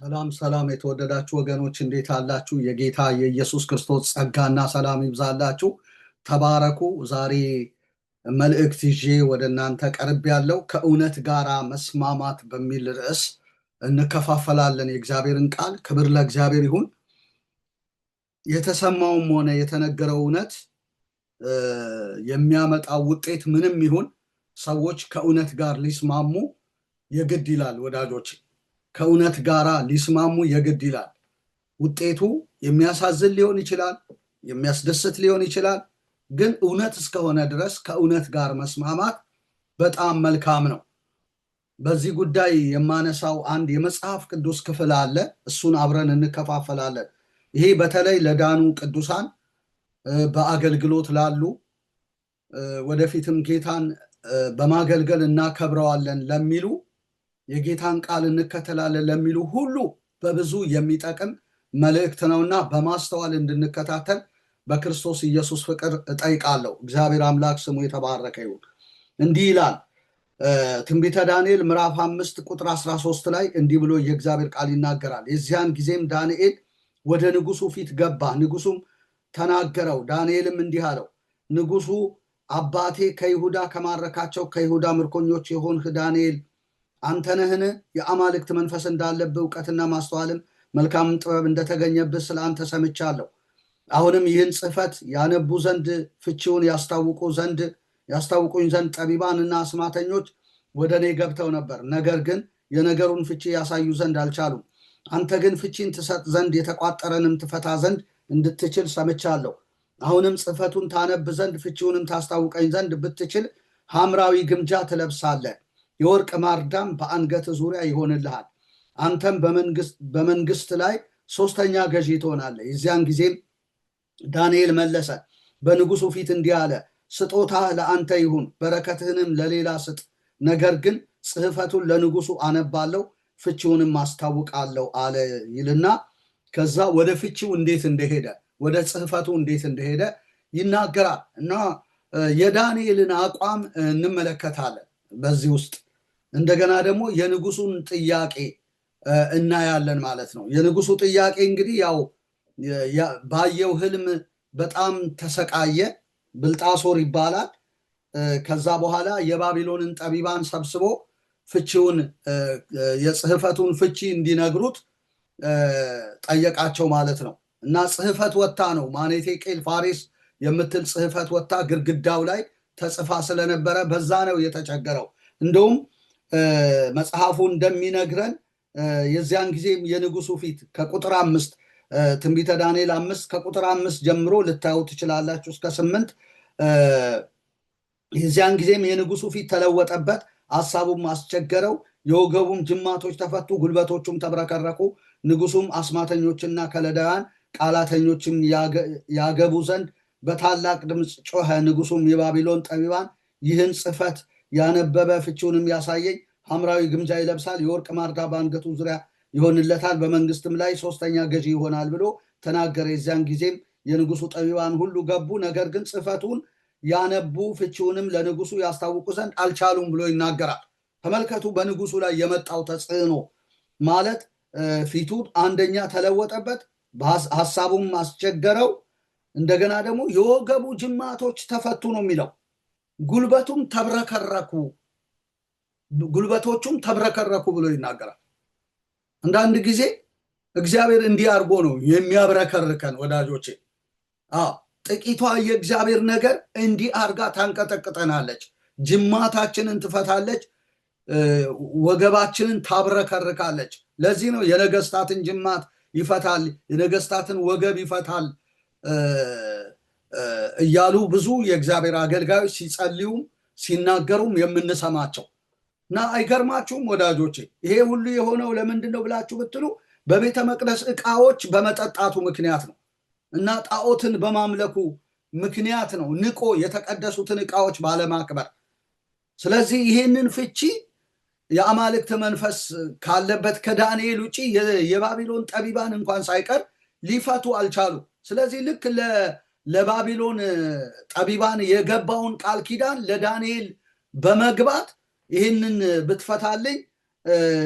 ሰላም ሰላም የተወደዳችሁ ወገኖች እንዴት አላችሁ? የጌታ የኢየሱስ ክርስቶስ ጸጋና ሰላም ይብዛላችሁ። ተባረኩ። ዛሬ መልእክት ይዤ ወደ እናንተ ቀርብ ያለው ከእውነት ጋር መስማማት በሚል ርዕስ እንከፋፈላለን የእግዚአብሔርን ቃል። ክብር ለእግዚአብሔር ይሁን። የተሰማውም ሆነ የተነገረው እውነት የሚያመጣው ውጤት ምንም ይሁን ሰዎች ከእውነት ጋር ሊስማሙ የግድ ይላል ወዳጆች። ከእውነት ጋር ሊስማሙ የግድ ይላል። ውጤቱ የሚያሳዝን ሊሆን ይችላል፣ የሚያስደስት ሊሆን ይችላል። ግን እውነት እስከሆነ ድረስ ከእውነት ጋር መስማማት በጣም መልካም ነው። በዚህ ጉዳይ የማነሳው አንድ የመጽሐፍ ቅዱስ ክፍል አለ። እሱን አብረን እንከፋፈላለን። ይሄ በተለይ ለዳኑ ቅዱሳን፣ በአገልግሎት ላሉ፣ ወደፊትም ጌታን በማገልገል እናከብረዋለን ለሚሉ፣ የጌታን ቃል እንከተላለን ለሚሉ ሁሉ በብዙ የሚጠቅም መልእክት ነውና በማስተዋል እንድንከታተል በክርስቶስ ኢየሱስ ፍቅር እጠይቃለሁ። እግዚአብሔር አምላክ ስሙ የተባረከ ይሁን። እንዲህ ይላል ትንቢተ ዳንኤል ምዕራፍ 5 ቁጥር 13 ላይ እንዲህ ብሎ የእግዚአብሔር ቃል ይናገራል። የዚያን ጊዜም ዳንኤል ወደ ንጉሱ ፊት ገባ፣ ንጉሱም ተናገረው። ዳንኤልም እንዲህ አለው፣ ንጉሱ አባቴ ከይሁዳ ከማረካቸው ከይሁዳ ምርኮኞች የሆንህ ዳንኤል አንተ ነህን? የአማልክት መንፈስ እንዳለብህ እውቀትና ማስተዋልም መልካም ጥበብ እንደተገኘብህ ስለ አንተ ሰምቻለሁ። አሁንም ይህን ጽሕፈት ያነቡ ዘንድ ፍቺውን ያስታውቁኝ ዘንድ ጠቢባንና አስማተኞች ወደ እኔ ገብተው ነበር፣ ነገር ግን የነገሩን ፍቺ ያሳዩ ዘንድ አልቻሉም። አንተ ግን ፍቺን ትሰጥ ዘንድ የተቋጠረንም ትፈታ ዘንድ እንድትችል ሰምቻለሁ። አሁንም ጽሕፈቱን ታነብ ዘንድ ፍቺውንም ታስታውቀኝ ዘንድ ብትችል ሐምራዊ ግምጃ ትለብሳለህ፣ የወርቅ ማርዳም በአንገት ዙሪያ ይሆንልሃል። አንተም በመንግስት ላይ ሶስተኛ ገዢ ትሆናለህ። የዚያን ጊዜም ዳንኤል መለሰ፣ በንጉሱ ፊት እንዲህ አለ፣ ስጦታ ለአንተ ይሁን፣ በረከትህንም ለሌላ ስጥ። ነገር ግን ጽሕፈቱን ለንጉሱ አነባለሁ፣ ፍቺውንም አስታውቃለሁ አለ ይልና ከዛ ወደ ፍቺው እንዴት እንደሄደ፣ ወደ ጽሕፈቱ እንዴት እንደሄደ ይናገራል። እና የዳንኤልን አቋም እንመለከታለን በዚህ ውስጥ። እንደገና ደግሞ የንጉሱን ጥያቄ እናያለን ማለት ነው። የንጉሱ ጥያቄ እንግዲህ ያው ባየው ህልም በጣም ተሰቃየ። ብልጣሶር ይባላል። ከዛ በኋላ የባቢሎንን ጠቢባን ሰብስቦ ፍቺውን የጽሕፈቱን ፍቺ እንዲነግሩት ጠየቃቸው ማለት ነው። እና ጽሕፈት ወታ ነው ማኔቴቄል ፋሬስ የምትል ጽሕፈት ወታ ግድግዳው ላይ ተጽፋ ስለነበረ በዛ ነው የተቸገረው። እንደውም መጽሐፉ እንደሚነግረን የዚያን ጊዜም የንጉሱ ፊት ከቁጥር 5 ትንቢተ ዳንኤል 5 ከቁጥር 5 ጀምሮ ልታዩ ትችላላችሁ እስከ 8። የዚያን ጊዜም የንጉሱ ፊት ተለወጠበት፣ ሐሳቡም አስቸገረው፣ የወገቡም ጅማቶች ተፈቱ፣ ጉልበቶቹም ተብረከረኩ። ንጉሱም አስማተኞችና ከለዳውያን ቃላተኞችም ያገቡ ዘንድ በታላቅ ድምፅ ጮኸ። ንጉሱም የባቢሎን ጠቢባን ይህን ጽሕፈት ያነበበ ፍቺውንም ያሳየኝ ሐምራዊ ግምጃ ይለብሳል፣ የወርቅ ማርዳ በአንገቱ ዙሪያ ይሆንለታል፣ በመንግስትም ላይ ሶስተኛ ገዢ ይሆናል ብሎ ተናገረ። የዚያን ጊዜም የንጉሱ ጠቢባን ሁሉ ገቡ፣ ነገር ግን ጽሕፈቱን ያነቡ ፍቺውንም ለንጉሱ ያስታውቁ ዘንድ አልቻሉም ብሎ ይናገራል። ተመልከቱ፣ በንጉሱ ላይ የመጣው ተጽዕኖ ማለት ፊቱ አንደኛ ተለወጠበት፣ ሐሳቡም አስቸገረው፣ እንደገና ደግሞ የወገቡ ጅማቶች ተፈቱ ነው የሚለው። ጉልበቶቹም ተብረከረኩ ብሎ ይናገራል። አንዳንድ ጊዜ እግዚአብሔር እንዲህ አድርጎ ነው የሚያብረከርከን ወዳጆቼ። ጥቂቷ የእግዚአብሔር ነገር እንዲህ አርጋ ታንቀጠቅጠናለች፣ ጅማታችንን ትፈታለች፣ ወገባችንን ታብረከርካለች። ለዚህ ነው የነገስታትን ጅማት ይፈታል፣ የነገስታትን ወገብ ይፈታል እያሉ ብዙ የእግዚአብሔር አገልጋዮች ሲጸልዩም ሲናገሩም የምንሰማቸው። እና አይገርማችሁም ወዳጆቼ? ይሄ ሁሉ የሆነው ለምንድን ነው ብላችሁ ብትሉ በቤተ መቅደስ ዕቃዎች በመጠጣቱ ምክንያት ነው እና ጣዖትን በማምለኩ ምክንያት ነው፣ ንቆ የተቀደሱትን ዕቃዎች ባለማክበር። ስለዚህ ይህንን ፍቺ የአማልክት መንፈስ ካለበት ከዳንኤል ውጭ የባቢሎን ጠቢባን እንኳን ሳይቀር ሊፈቱ አልቻሉ። ስለዚህ ልክ ለባቢሎን ጠቢባን የገባውን ቃል ኪዳን ለዳንኤል በመግባት ይህንን ብትፈታልኝ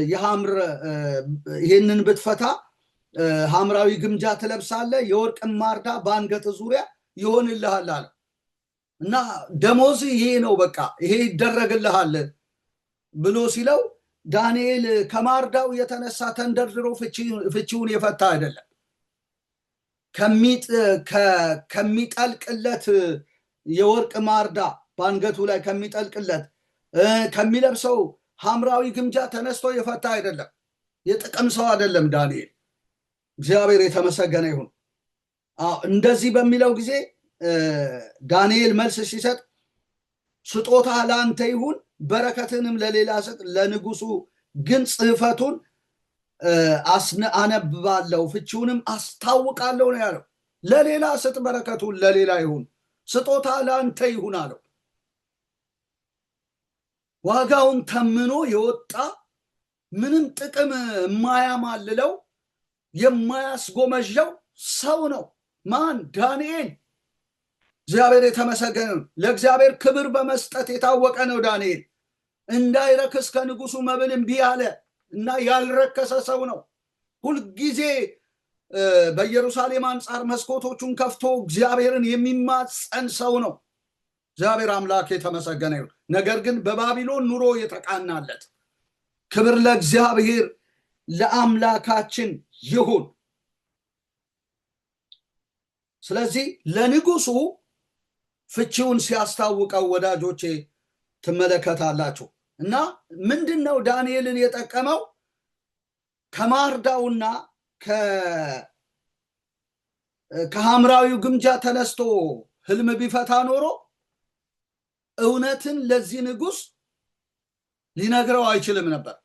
የሐምር ይሄንን ብትፈታ ሐምራዊ ግምጃ ትለብሳለህ፣ የወርቅ ማርዳ በአንገት ዙሪያ ይሆንልሃል አለ እና ደሞዝ ይሄ ነው በቃ ይሄ ይደረግልሃል ብሎ ሲለው ዳንኤል ከማርዳው የተነሳ ተንደርድሮ ፍቺውን የፈታ አይደለም። ከሚጠልቅለት የወርቅ ማርዳ በአንገቱ ላይ ከሚጠልቅለት ከሚለብሰው ሐምራዊ ግምጃ ተነስቶ የፈታ አይደለም። የጥቅም ሰው አይደለም ዳንኤል። እግዚአብሔር የተመሰገነ ይሁን። እንደዚህ በሚለው ጊዜ ዳንኤል መልስ ሲሰጥ ስጦታ ለአንተ ይሁን፣ በረከትንም ለሌላ ስጥ፣ ለንጉሱ ግን ጽሕፈቱን አነብባለሁ፣ ፍቺውንም አስታውቃለሁ ነው ያለው። ለሌላ ስጥ፣ በረከቱን ለሌላ ይሁን፣ ስጦታ ለአንተ ይሁን አለው። ዋጋውን ተምኖ የወጣ ምንም ጥቅም የማያማልለው የማያስጎመዣው ሰው ነው። ማን? ዳንኤል። እግዚአብሔር የተመሰገነ ነው። ለእግዚአብሔር ክብር በመስጠት የታወቀ ነው ዳንኤል። እንዳይረክስ ከንጉሱ መብል እምቢ አለ እና ያልረከሰ ሰው ነው። ሁልጊዜ በኢየሩሳሌም አንጻር መስኮቶቹን ከፍቶ እግዚአብሔርን የሚማጸን ሰው ነው። እግዚአብሔር አምላክ የተመሰገነ ይሁን። ነገር ግን በባቢሎን ኑሮ የተቃናለት። ክብር ለእግዚአብሔር ለአምላካችን ይሁን። ስለዚህ ለንጉሱ ፍቺውን ሲያስታውቀው ወዳጆቼ ትመለከታላችሁ። እና ምንድነው ዳንኤልን የጠቀመው? ከማርዳውና ከሐምራዊው ግምጃ ተነስቶ ህልም ቢፈታ ኖሮ እውነትን ለዚህ ንጉስ ሊነግረው አይችልም ነበር።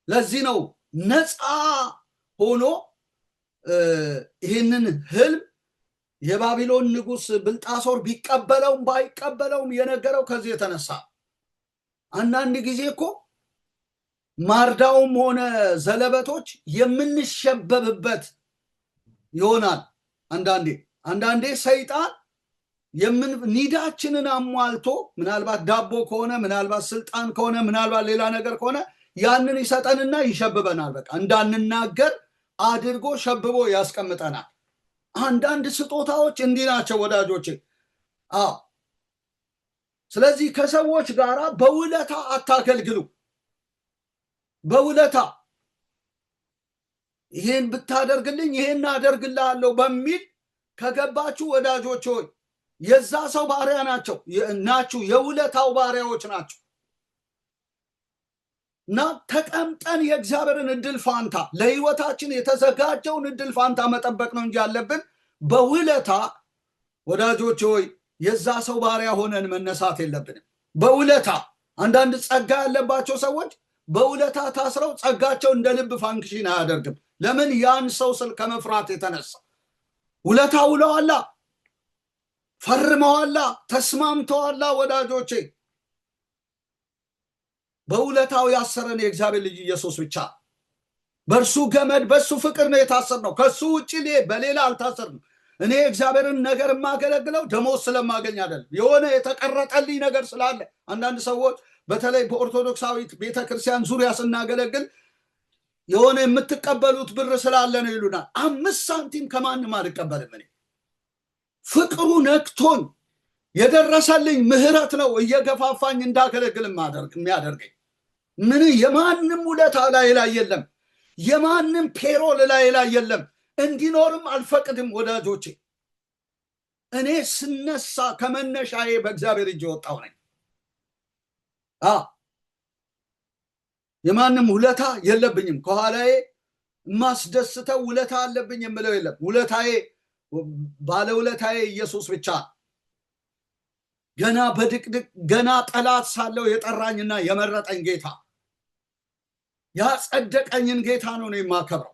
ለዚህ ነው ነፃ ሆኖ ይህንን ህልም የባቢሎን ንጉስ ብልጣሶር ቢቀበለውም ባይቀበለውም የነገረው ከዚህ የተነሳ። አንዳንድ ጊዜ እኮ ማርዳውም ሆነ ዘለበቶች የምንሸበብበት ይሆናል። አንዳንዴ ሰይጣን ኒዳችንን አሟልቶ ምናልባት ዳቦ ከሆነ ምናልባት ስልጣን ከሆነ ምናልባት ሌላ ነገር ከሆነ ያንን ይሰጠንና ይሸብበናል። በቃ እንዳንናገር አድርጎ ሸብቦ ያስቀምጠናል። አንዳንድ ስጦታዎች እንዲህ ናቸው ወዳጆቼ። ስለዚህ ከሰዎች ጋር በውለታ አታገልግሉ። በውለታ ይሄን ብታደርግልኝ ይሄን አደርግልሃለሁ በሚል ከገባችሁ ወዳጆች ሆይ የዛ ሰው ባሪያ ናችሁ፣ የውለታው ባሪያዎች ናችሁ። እና ተቀምጠን የእግዚአብሔርን እድል ፋንታ ለህይወታችን የተዘጋጀውን እድል ፋንታ መጠበቅ ነው እንጂ ያለብን በውለታ ወዳጆች ሆይ የዛ ሰው ባሪያ ሆነን መነሳት የለብንም። በውለታ አንዳንድ ጸጋ ያለባቸው ሰዎች በውለታ ታስረው ጸጋቸው እንደ ልብ ፋንክሽን አያደርግም። ለምን? ያን ሰው ስል ከመፍራት የተነሳ ውለታ ውለዋላ፣ ፈርመዋላ፣ ተስማምተዋላ። ወዳጆቼ በውለታው ያሰረን የእግዚአብሔር ልጅ ኢየሱስ ብቻ። በእርሱ ገመድ በሱ ፍቅር ነው የታሰርነው። ከሱ ውጭ በሌላ አልታሰርንም። እኔ እግዚአብሔርን ነገር የማገለግለው ደሞዝ ስለማገኝ አይደለም፣ የሆነ የተቀረጠልኝ ነገር ስላለ። አንዳንድ ሰዎች በተለይ በኦርቶዶክሳዊት ቤተክርስቲያን ዙሪያ ስናገለግል የሆነ የምትቀበሉት ብር ስላለ ነው ይሉናል። 5 ሳንቲም ከማንም አልቀበልም። እኔ ፍቅሩ ነክቶኝ የደረሰልኝ ምህረት ነው እየገፋፋኝ እንዳገለግል የሚያደርገኝ። ምን የማንም ውለታ ላይ የለም፣ የማንም ፔሮል ላይ የለም። እንዲኖርም አልፈቅድም ወዳጆቼ። እኔ ስነሳ ከመነሻዬ በእግዚአብሔር እጅ ወጣው ነኝ። የማንም ውለታ የለብኝም። ከኋላዬ ማስደስተው ውለታ አለብኝ የምለው የለም። ውለታዬ ባለውለታዬ ኢየሱስ ብቻ። ገና በድቅድቅ ገና ጠላት ሳለው የጠራኝና የመረጠኝ ጌታ፣ ያጸደቀኝን ጌታ ነው የማከብረው።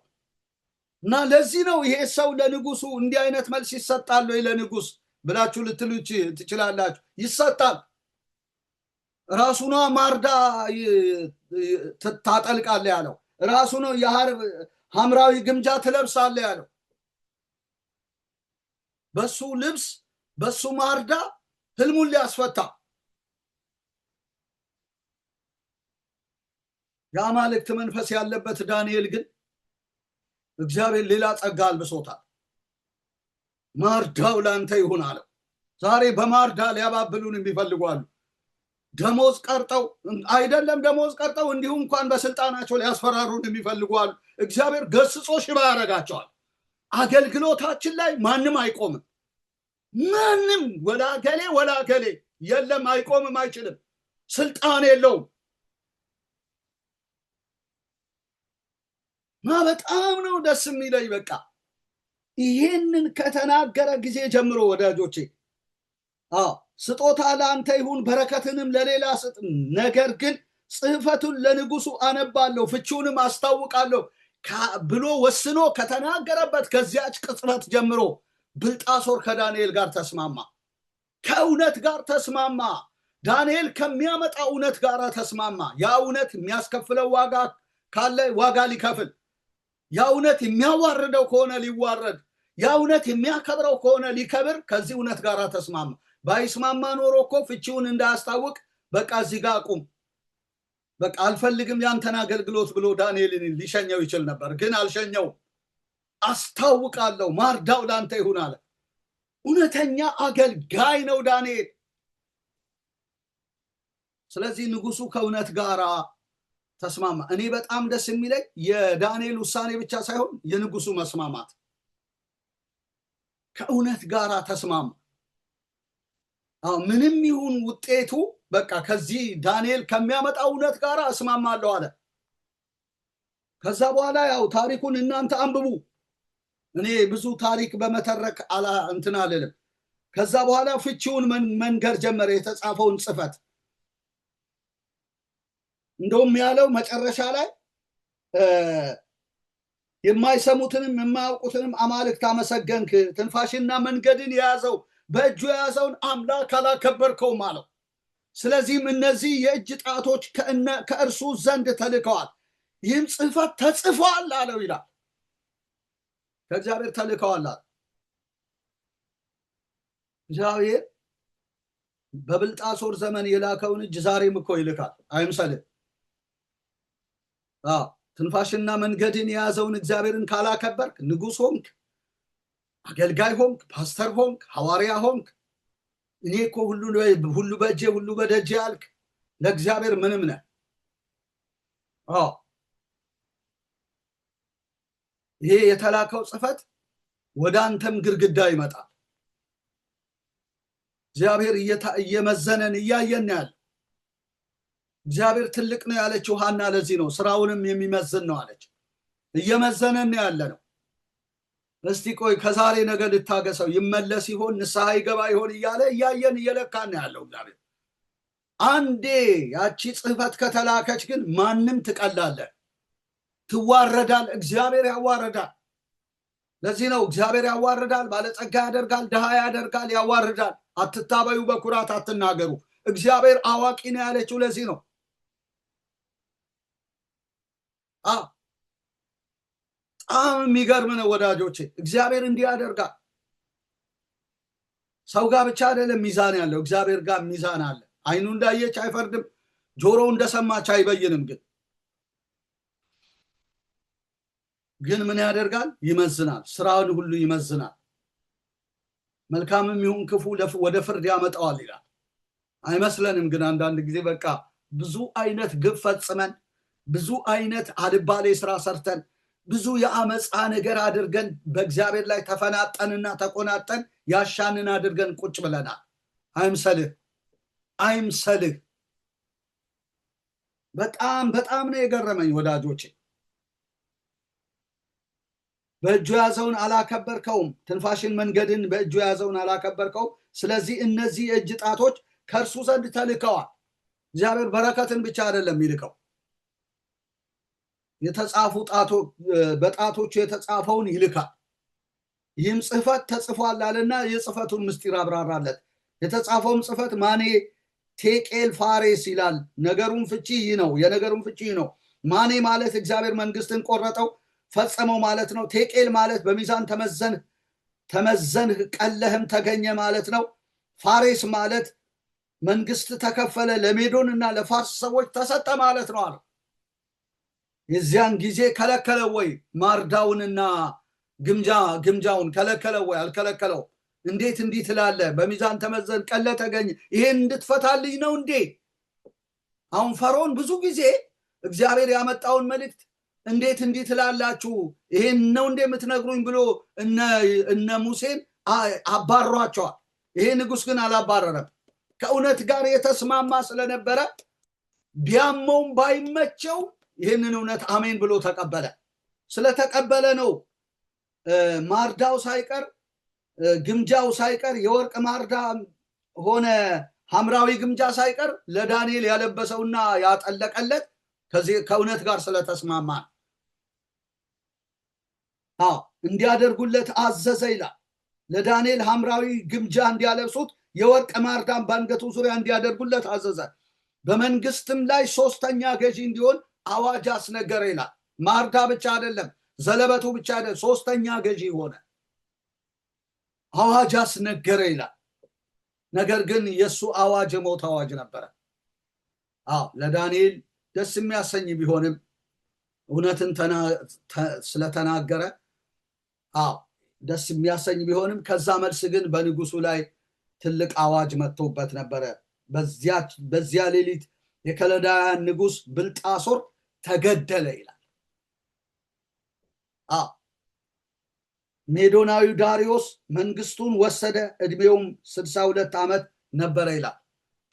እና ለዚህ ነው ይሄ ሰው ለንጉሱ እንዲህ አይነት መልስ ይሰጣል ወይ ለንጉስ ብላችሁ ልትሉ ትችላላችሁ። ይሰጣል። ራሱ ነው ማርዳ ታጠልቃለህ ያለው። ራሱ ነው ሐምራዊ ግምጃ ትለብሳለህ ያለው። በሱ ልብስ በሱ ማርዳ ህልሙን ሊያስፈታ የአማልክት መንፈስ ያለበት ዳንኤል ግን እግዚአብሔር ሌላ ጸጋ አልብሶታል። ማርዳው ላንተ ይሁን አለው። ዛሬ በማርዳ ሊያባብሉን የሚፈልጓሉ። ደሞዝ ቀርጠው አይደለም ደሞዝ ቀርጠው እንዲሁ እንኳን በስልጣናቸው ሊያስፈራሩን የሚፈልጓሉ። እግዚአብሔር ገስጾ ሽባ ያደርጋቸዋል። አገልግሎታችን ላይ ማንም አይቆምም። ማንም ወላገሌ የለም፣ አይቆምም፣ አይችልም፣ ስልጣን የለውም። በጣም ነው ደስ የሚለኝ። በቃ ይሄንን ከተናገረ ጊዜ ጀምሮ ወዳጆቼ ስጦታ ለአንተ ይሁን በረከትንም ለሌላ ስጥ፣ ነገር ግን ጽሕፈቱን ለንጉሱ አነባለሁ ፍቺውንም አስታውቃለሁ ብሎ ወስኖ ከተናገረበት ከዚያች ቅጽበት ጀምሮ ብልጣሶር ከዳንኤል ጋር ተስማማ፣ ከእውነት ጋር ተስማማ። ዳንኤል ከሚያመጣ እውነት ጋር ተስማማ። ያ እውነት የሚያስከፍለው ዋጋ ካለ ዋጋ ሊከፍል፣ ያ እውነት የሚያዋርደው ከሆነ ሊዋረድ፣ ያ እውነት የሚያከብረው ከሆነ ሊከብር ከዚህ እውነት ጋር ተስማማ። ባይስማማ ኖሮ እኮ ፍቺውን እንዳያስታውቅ በቃ እዚህ ጋር አቁም፣ በቃ አልፈልግም ያንተን አገልግሎት ብሎ ዳንኤልን ሊሸኘው ይችል ነበር። ግን አልሸኘው። አስታውቃለሁ፣ ማርዳው ላንተ ይሁን አለ። እውነተኛ አገልጋይ ነው ዳንኤል። ስለዚህ ንጉሱ ከእውነት ጋር ተስማማ። እኔ በጣም ደስ የሚለኝ የዳንኤል ውሳኔ ብቻ ሳይሆን የንጉሱ መስማማት። ከእውነት ጋር ተስማማ። ምንም ይሁን ውጤቱ በቃ ከዚህ ዳንኤል ከሚያመጣ እውነት ጋር እስማማለሁ አለ። ከዛ በኋላ ያው ታሪኩን እናንተ አንብቡ። እኔ ብዙ ታሪክ በመተረክ እንትን አልልም። ከዛ በኋላ ፍቺውን መንገር ጀመረ፣ የተጻፈውን ጽፈት። እንደውም ያለው መጨረሻ ላይ የማይሰሙትንም የማያውቁትንም አማልክት አመሰገንክ፣ ትንፋሽና መንገድን የያዘው በእጁ የያዘውን አምላክ አላከበርከውም አለው። ስለዚህም እነዚህ የእጅ ጣቶች ከእርሱ ዘንድ ተልከዋል፣ ይህም ጽሕፈት ተጽፏል አለው ይላል። ከእግዚአብሔር ተልከዋል አለ። እግዚአብሔር በብልጣሶር ዘመን የላከውን እጅ ዛሬም እኮ ይልካል። አይምሰልህ። ትንፋሽና መንገድን የያዘውን እግዚአብሔርን ካላከበርክ፣ ንጉሥ ሆንክ፣ አገልጋይ ሆንክ፣ ፓስተር ሆንክ፣ ሐዋርያ ሆንክ፣ እኔ እኮ ሁሉ በእጄ ሁሉ በደጄ ያልክ ለእግዚአብሔር ምንም ነህ። ይሄ የተላከው ጽሕፈት ወደ አንተም ግድግዳ ይመጣል። እግዚአብሔር እየመዘነን እያየን ያለ። እግዚአብሔር ትልቅ ነው ያለችው ሐና ለዚህ ነው፣ ስራውንም የሚመዝን ነው አለች። እየመዘነን ያለ ነው። እስቲ ቆይ ከዛሬ ነገ ልታገሰው፣ ይመለስ ይሆን፣ ንስሐ ይገባ ይሆን እያለ እያየን እየለካን ያለው እግዚአብሔር። አንዴ ያቺ ጽሕፈት ከተላከች ግን ማንም ትቀላለህ፣ ትዋረዳል። እግዚአብሔር ያዋረዳል። ለዚህ ነው እግዚአብሔር ያዋርዳል፣ ባለጸጋ ያደርጋል፣ ድሃ ያደርጋል፣ ያዋርዳል። አትታበዩ፣ በኩራት አትናገሩ። እግዚአብሔር አዋቂ ነው ያለችው ለዚህ ነው። በጣም የሚገርም ነው ወዳጆቼ። እግዚአብሔር እንዲህ ያደርጋል። ሰው ጋር ብቻ አይደለም ሚዛን ያለው፣ እግዚአብሔር ጋር ሚዛን አለ። አይኑ እንዳየች አይፈርድም፣ ጆሮው እንደሰማች አይበይንም። ግን ምን ያደርጋል? ይመዝናል። ስራውን ሁሉ ይመዝናል። መልካምም ይሁን ክፉ ወደ ፍርድ ያመጣዋል ይላል። አይመስለንም ግን አንዳንድ ጊዜ በቃ ብዙ አይነት ግፍ ፈጽመን፣ ብዙ አይነት አልባሌ ስራ ሰርተን፣ ብዙ የአመፃ ነገር አድርገን በእግዚአብሔር ላይ ተፈናጠንና ተቆናጠን ያሻንን አድርገን ቁጭ ብለናል። አይምሰልህ። በጣም ነው የገረመኝ ወዳጆቼ። በእጁ ያዘውን አላከበርከውም፣ ትንፋሽን መንገድን በእጁ ያዘውን አላከበርከውም። ስለዚህ እነዚህ የእጅ ጣቶች ከእርሱ ዘንድ ተልከዋል። እግዚአብሔር በረከትን ብቻ አይደለም ይልከው፣ የተጻፉ በጣቶቹ የተጻፈውን ይልካል። ይህም ጽሕፈት ተጽፏል አለና የጽሕፈቱን ምስጢር አብራራለት። የተጻፈውም ጽሕፈት ማኔ ቴቄል ፋሬስ ይላል። ነገሩን ፍቺ ይህ ነው። የነገሩን ፍቺ ይህ ነው። ማኔ ማለት እግዚአብሔር መንግስትን ቆረጠው ፈጸመው ማለት ነው። ቴቄል ማለት በሚዛን ተመዘንህ ቀለህም ተገኘ ማለት ነው። ፋሬስ ማለት መንግስት ተከፈለ፣ ለሜዶን እና ለፋርስ ሰዎች ተሰጠ ማለት ነው አለ። የዚያን ጊዜ ከለከለው ወይ? ማርዳውንና ግምጃውን ከለከለው ወይ? አልከለከለው። እንዴት እንዲህ ትላለህ? በሚዛን ተመዘን ቀለ ተገኘ። ይሄን እንድትፈታልኝ ነው እንዴ? አሁን ፈርዖን ብዙ ጊዜ እግዚአብሔር ያመጣውን መልእክት እንዴት እንዲህ ትላላችሁ? ይሄን ነው እንዴ የምትነግሩኝ ብሎ እነ ሙሴን አባሯቸዋል። ይሄ ንጉስ ግን አላባረረም። ከእውነት ጋር የተስማማ ስለነበረ ቢያመውም ባይመቸው ይህንን እውነት አሜን ብሎ ተቀበለ። ስለተቀበለ ነው ማርዳው ሳይቀር ግምጃው ሳይቀር የወርቅ ማርዳ ሆነ ሐምራዊ ግምጃ ሳይቀር ለዳንኤል ያለበሰውና ያጠለቀለት ከእውነት ጋር ስለተስማማ እንዲያደርጉለት አዘዘ ይላል። ለዳንኤል ሐምራዊ ግምጃ እንዲያለብሱት የወርቅ ማርዳን በአንገቱ ዙሪያ እንዲያደርጉለት አዘዘ። በመንግስትም ላይ ሶስተኛ ገዢ እንዲሆን አዋጅ አስነገረ ይላል። ማርዳ ብቻ አይደለም፣ ዘለበቱ ብቻ አይደለም፣ ሶስተኛ ገዢ ሆነ፣ አዋጅ አስነገረ ይላል። ነገር ግን የሱ አዋጅ የሞት አዋጅ ነበረ። ለዳንኤል ደስ የሚያሰኝ ቢሆንም እውነትን ስለተናገረ ደስ የሚያሰኝ ቢሆንም ከዛ መልስ ግን በንጉሱ ላይ ትልቅ አዋጅ መጥቶበት ነበረ። በዚያ ሌሊት የከለዳውያን ንጉስ ብልጣሶር ተገደለ ይላል። ሜዶናዊ ዳሪዮስ መንግስቱን ወሰደ፣ እድሜውም 62 ዓመት ነበረ ይላል።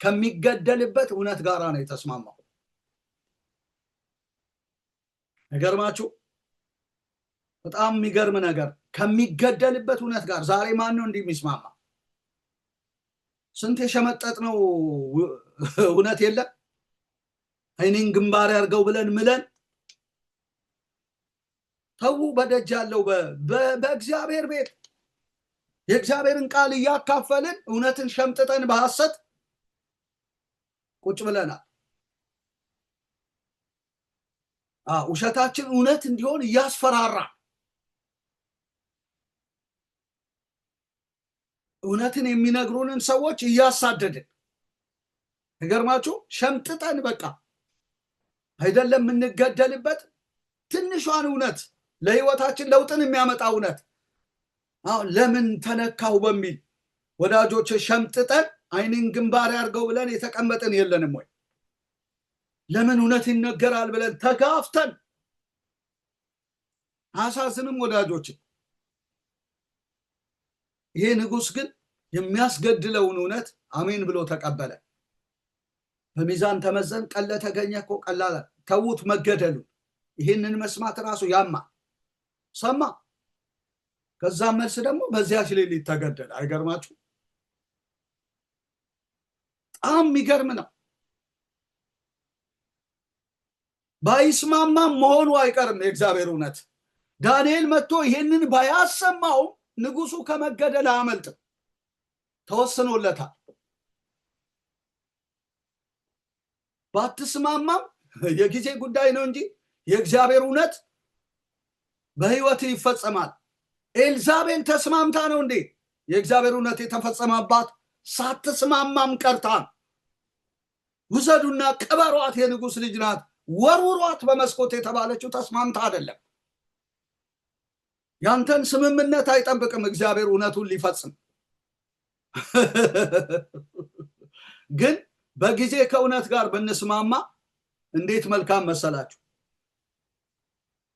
ከሚገደልበት እውነት ጋር ነው የተስማማው። ነገርማችሁ በጣም የሚገርም ነገር፣ ከሚገደልበት እውነት ጋር። ዛሬ ማን ነው እንዲህ የሚስማማ? ስንት የሸመጠጥነው እውነት የለም። አይኔን ግንባር ያርገው ብለን ምለን ተው በደጅ ያለው በእግዚአብሔር ቤት የእግዚአብሔርን ቃል እያካፈልን እውነትን ሸምጥጠን በሐሰት ቁጭ ብለናል። ውሸታችን እውነት እንዲሆን እያስፈራራ እውነትን የሚነግሩንን ሰዎች እያሳደድን ነገርማችሁ ሸምጥጠን በቃ አይደለም የምንገደልበት ትንሿን እውነት ለህይወታችን ለውጥን የሚያመጣ እውነት ለምን ተነካው በሚል ወዳጆች ሸምጥጠን አይንን ግንባር ያርገው ብለን የተቀመጠን የለንም ወይ? ለምን እውነት ይነገራል ብለን ተጋፍተን አሳዝንም ወዳጆች። ይሄ ንጉስ ግን የሚያስገድለውን እውነት አሜን ብሎ ተቀበለ። በሚዛን ተመዘን ቀለ ተገኘ እኮ ቀላል ተውት መገደሉ። ይህንን መስማት ራሱ ያማ ሰማ። ከዛ መልስ ደግሞ በዚያች ሌሊት ተገደለ። አይገርማችሁ? በጣም የሚገርም ነው። ባይስማማም መሆኑ አይቀርም የእግዚአብሔር እውነት። ዳንኤል መጥቶ ይህንን ባያሰማው ንጉሱ ከመገደል አያመልጥም፣ ተወስኖለታል። ባትስማማም የጊዜ ጉዳይ ነው እንጂ የእግዚአብሔር እውነት በህይወት ይፈጸማል። ኤልዛቤል ተስማምታ ነው እንዴ የእግዚአብሔር እውነት የተፈጸመባት? ሳትስማማም ቀርታን ውሰዱና ቅበሯት፣ የንጉስ ልጅ ናት፣ ወርውሯት በመስኮት የተባለችው ተስማምታ አይደለም። ያንተን ስምምነት አይጠብቅም እግዚአብሔር እውነቱን ሊፈጽም። ግን በጊዜ ከእውነት ጋር ብንስማማ እንዴት መልካም መሰላችሁ።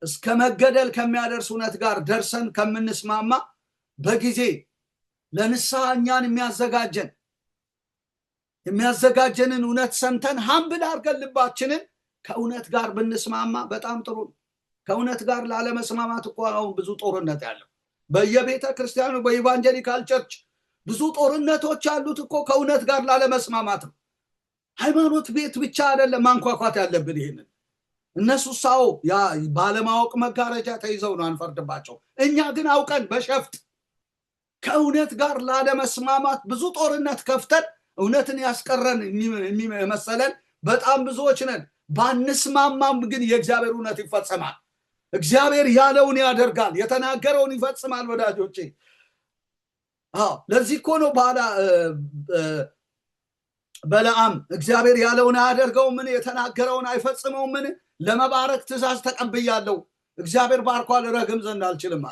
እስከ መገደል ከሚያደርስ እውነት ጋር ደርሰን ከምንስማማ በጊዜ ለንስሐ እኛን የሚያዘጋጀንን እውነት ሰምተን ሀምብል አድርገን ልባችንን ከእውነት ጋር ብንስማማ በጣም ጥሩ ነው። ከእውነት ጋር ላለመስማማት እኮ አሁን ብዙ ጦርነት ያለው በየቤተ ክርስቲያኑ በኢቫንጀሊካል ቸርች ብዙ ጦርነቶች ያሉት እኮ ከእውነት ጋር ላለመስማማት ነው። ሃይማኖት ቤት ብቻ አይደለም ማንኳኳት ያለብን። ይሄንን እነሱ ሳው ያ ባለማወቅ መጋረጃ ተይዘው ነው አንፈርድባቸው። እኛ ግን አውቀን በሸፍጥ ከእውነት ጋር ላለመስማማት ብዙ ጦርነት ከፍተን እውነትን ያስቀረን የሚመሰለን በጣም ብዙዎች ነን። ባንስማማም ግን የእግዚአብሔር እውነት ይፈጸማል። እግዚአብሔር ያለውን ያደርጋል፣ የተናገረውን ይፈጽማል ወዳጆቼ። ለዚህ እኮ ነው በለዓም እግዚአብሔር ያለውን አያደርገውም ምን የተናገረውን አይፈጽመውም ምን ለመባረክ ትእዛዝ ተቀብያለሁ እግዚአብሔር ባርኳል ረግም ዘንድ አልችልም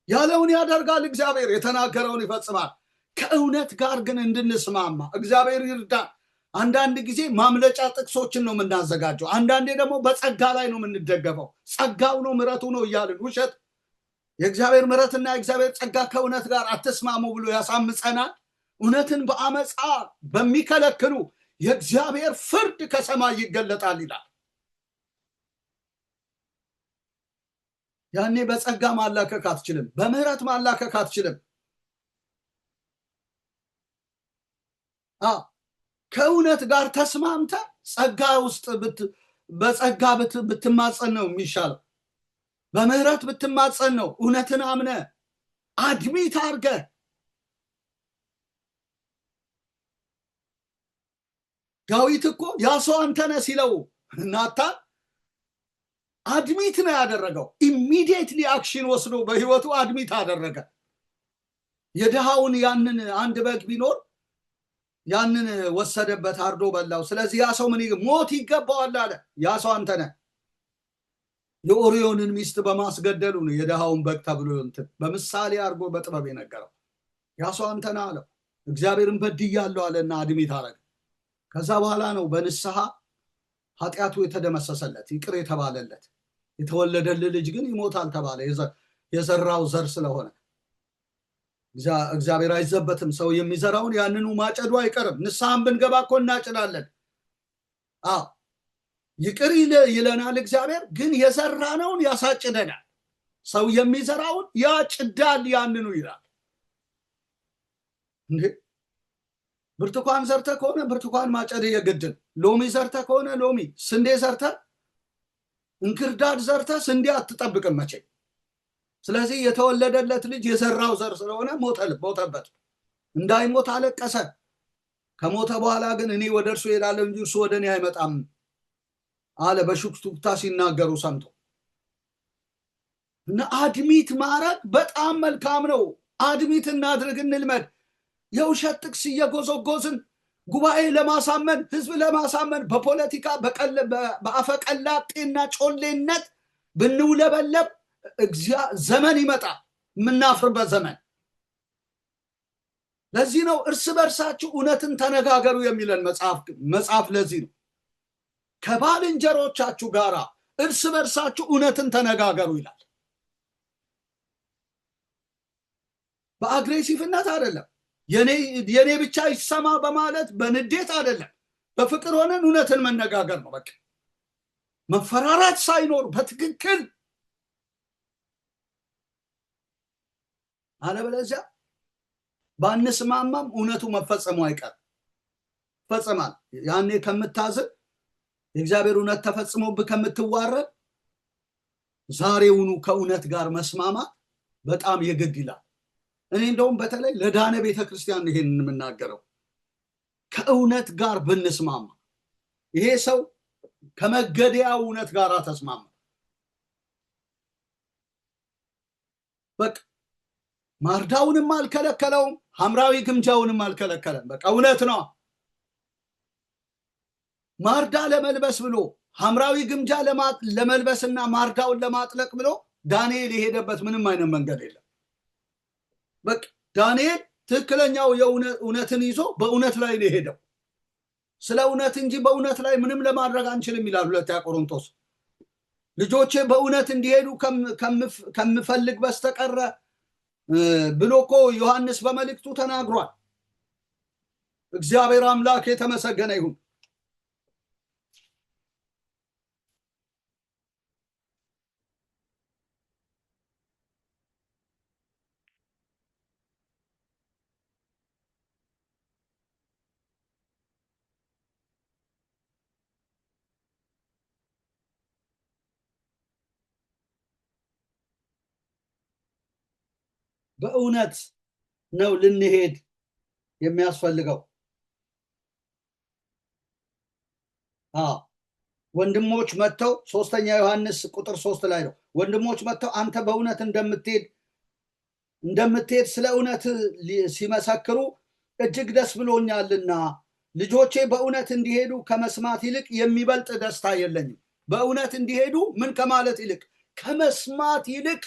ያለውን ያደርጋል እግዚአብሔር የተናገረውን ይፈጽማል ከእውነት ጋር ግን እንድንስማማ እግዚአብሔር ይርዳ አንዳንድ ጊዜ ማምለጫ ጥቅሶችን ነው የምናዘጋጀው አንዳንዴ ደግሞ በጸጋ ላይ ነው የምንደገፈው ጸጋው ነው ምሕረቱ ነው እያልን ውሸት የእግዚአብሔር ምሕረትና የእግዚአብሔር ጸጋ ከእውነት ጋር አትስማሙ ብሎ ያሳምጸናል እውነትን በአመፃ በሚከለክሉ የእግዚአብሔር ፍርድ ከሰማይ ይገለጣል ይላል ያኔ በጸጋ ማላከክ አትችልም በምህረት ማላከክ አትችልም ከእውነት ጋር ተስማምተ ጸጋ ውስጥ በጸጋ ብትማጸን ነው የሚሻለው በምህረት ብትማጸን ነው እውነትን አምነ አድሚት አርገ ዳዊት እኮ ያ ሰው አንተ ነህ ሲለው ናታን አድሚት ነው ያደረገው ኢሚዲየትሊ አክሽን ወስዶ በህይወቱ አድሚት አደረገ የደሃውን ያንን አንድ በግ ቢኖር ያንን ወሰደበት አርዶ በላው ስለዚህ ያ ሰው ምን ሞት ይገባዋል አለ ያ ሰው አንተ ነህ የኦሪዮንን ሚስት በማስገደሉ ነው የደሃውን በግ ተብሎ እንትን በምሳሌ አርጎ በጥበብ የነገረው ያ ሰው አንተ ነህ አለ እግዚአብሔርን በድያለሁ አለና አድሚት አረገ ከዛ በኋላ ነው በንስሐ ኃጢአቱ የተደመሰሰለት ይቅር የተባለለት የተወለደልህ ልጅ ግን ይሞታል ተባለ የዘራው ዘር ስለሆነ እግዚአብሔር አይዘበትም ሰው የሚዘራውን ያንኑ ማጨዱ አይቀርም ንስሐን ብንገባ እኮ እናጭዳለን ይቅር ይለናል እግዚአብሔር ግን የዘራነውን ያሳጭደናል ሰው የሚዘራውን ያጭዳል ያንኑ ይላል እንዴ ብርቱካን ዘርተ ከሆነ ብርቱካን ማጨድ የግድን ሎሚ ዘርተ ከሆነ ሎሚ ስንዴ ዘርተ እንክርዳድ ዘርተ ስንዴ አትጠብቅም መቼ ስለዚህ የተወለደለት ልጅ የዘራው ዘር ስለሆነ ሞተበት እንዳይሞት አለቀሰ ከሞተ በኋላ ግን እኔ ወደ እርሱ እሄዳለሁ እንጂ እርሱ ወደ እኔ አይመጣም አለ በሹክሹክታ ሲናገሩ ሰምቶ እና አድሚት ማረግ በጣም መልካም ነው አድሚት እናድርግ እንልመድ የውሸት ጥቅስ እየጎዘጎዝን ጉባኤ ለማሳመን ህዝብ ለማሳመን በፖለቲካ በአፈቀላጤና ጮሌነት ብንውለበለብ ዘመን ይመጣ ምናፍርበት ዘመን ለዚህ ነው እርስ በርሳችሁ እውነትን ተነጋገሩ የሚለን መጽሐፍ ለዚህ ነው ከባልንጀሮቻችሁ ጋራ እርስ በርሳችሁ እውነትን ተነጋገሩ ይላል በአግሬሲቭነት አይደለም የኔ ብቻ ይሰማ በማለት በንዴት አይደለም በፍቅር ሆነን እውነትን መነጋገር ነው በቃ መፈራራት ሳይኖር በትክክል አለበለዚያ ባንስማማም እውነቱ መፈጸሙ አይቀር ፈጸማል ያኔ ከምታዝን የእግዚአብሔር እውነት ተፈጽሞብህ ከምትዋረድ ዛሬውኑ ከእውነት ጋር መስማማት በጣም የግድ ይላል እኔ እንደውም በተለይ ለዳነ ቤተክርስቲያን ይሄንን የምናገረው ከእውነት ጋር ብንስማማ ይሄ ሰው ከመገደያው እውነት ጋር ተስማማ በቃ ማርዳውንም አልከለከለውም ሐምራዊ ግምጃውንም አልከለከለም በቃ እውነት ነው ማርዳ ለመልበስ ብሎ ሐምራዊ ግምጃ ለመልበስና ማርዳውን ለማጥለቅ ብሎ ዳንኤል የሄደበት ምንም አይነት መንገድ የለም በቃ ዳንኤል ትክክለኛው የእውነትን ይዞ በእውነት ላይ ነው የሄደው ስለ እውነት እንጂ በእውነት ላይ ምንም ለማድረግ አንችልም ይላል ሁለተኛ ቆሮንቶስ ልጆቼ በእውነት እንዲሄዱ ከምፈልግ በስተቀር ብሎኮ ዮሐንስ በመልእክቱ ተናግሯል እግዚአብሔር አምላክ የተመሰገነ ይሁን በእውነት ነው ልንሄድ የሚያስፈልገው ወንድሞች መተው ሶስተኛ ዮሐንስ ቁጥር 3 ላይ ነው ወንድሞች መተው አንተ በእውነት እንደምትሄድ ስለ እውነት ሲመሰክሩ እጅግ ደስ ብሎኛልና ልጆቼ በእውነት እንዲሄዱ ከመስማት ይልቅ የሚበልጥ ደስታ የለኝም። በእውነት እንዲሄዱ ምን ከማለት ይልቅ ከመስማት ይልቅ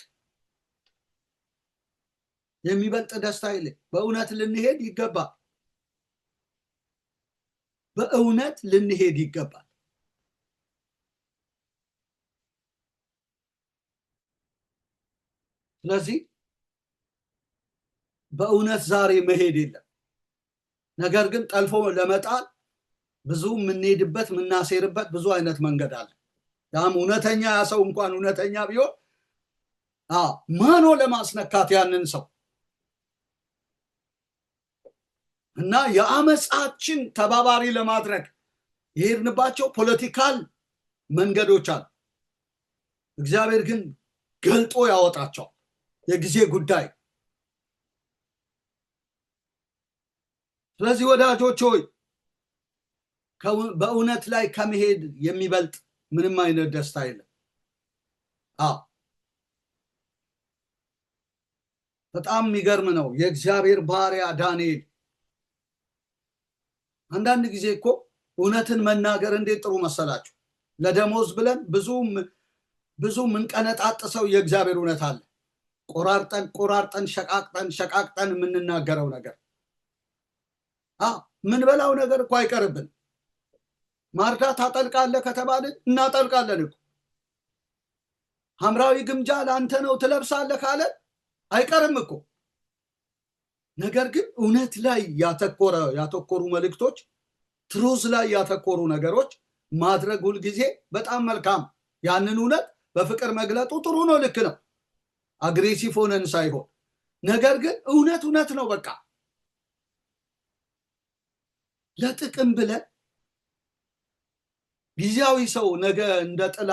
የሚበልጥ ደስታ ይልቅ በእውነት ልንሄድ ይገባል። በእውነት ልንሄድ ይገባል። ስለዚህ በእውነት ዛሬ መሄድ የለም። ነገር ግን ጠልፎ ለመጣል ብዙ የምንሄድበት የምናሴርበት ብዙ አይነት መንገድ አለ። ያም እውነተኛ ያ ሰው እንኳን እውነተኛ ቢሆን ማኖ ለማስነካት ያንን ሰው እና የአመፃችን ተባባሪ ለማድረግ የሄድንባቸው ፖለቲካል መንገዶች አሉ። እግዚአብሔር ግን ገልጦ ያወጣቸው የጊዜ ጉዳይ። ስለዚህ ወዳጆች ሆይ በእውነት ላይ ከመሄድ የሚበልጥ ምንም አይነት ደስታ የለም። በጣም የሚገርም ነው። የእግዚአብሔር ባሪያ ዳንኤል አንዳንድ ጊዜ እኮ እውነትን መናገር እንዴት ጥሩ መሰላችሁ። ለደሞዝ ብለን ብዙ ምንቀነጣጥሰው የእግዚአብሔር እውነት አለ። ቆራርጠን ሸቃቅጠን የምንናገረው ነገር ምን በላው ነገር እኮ አይቀርብን። ማርዳ ታጠልቃለህ ከተባልን እናጠልቃለን እኮ። ሐምራዊ ግምጃ ለአንተ ነው ትለብሳለህ ካለ አይቀርም እኮ። ነገር ግን እውነት ላይ ያተኮሩ መልእክቶች፣ ትሩዝ ላይ ያተኮሩ ነገሮች ማድረግ ሁልጊዜ በጣም መልካም። ያንን እውነት በፍቅር መግለጡ ጥሩ ነው፣ ልክ ነው፣ አግሬሲቭ ሆነን ሳይሆን። ነገር ግን እውነት ነው። በቃ ለጥቅም ብለን ጊዜያዊ ሰው ነገ እንደ ጥላ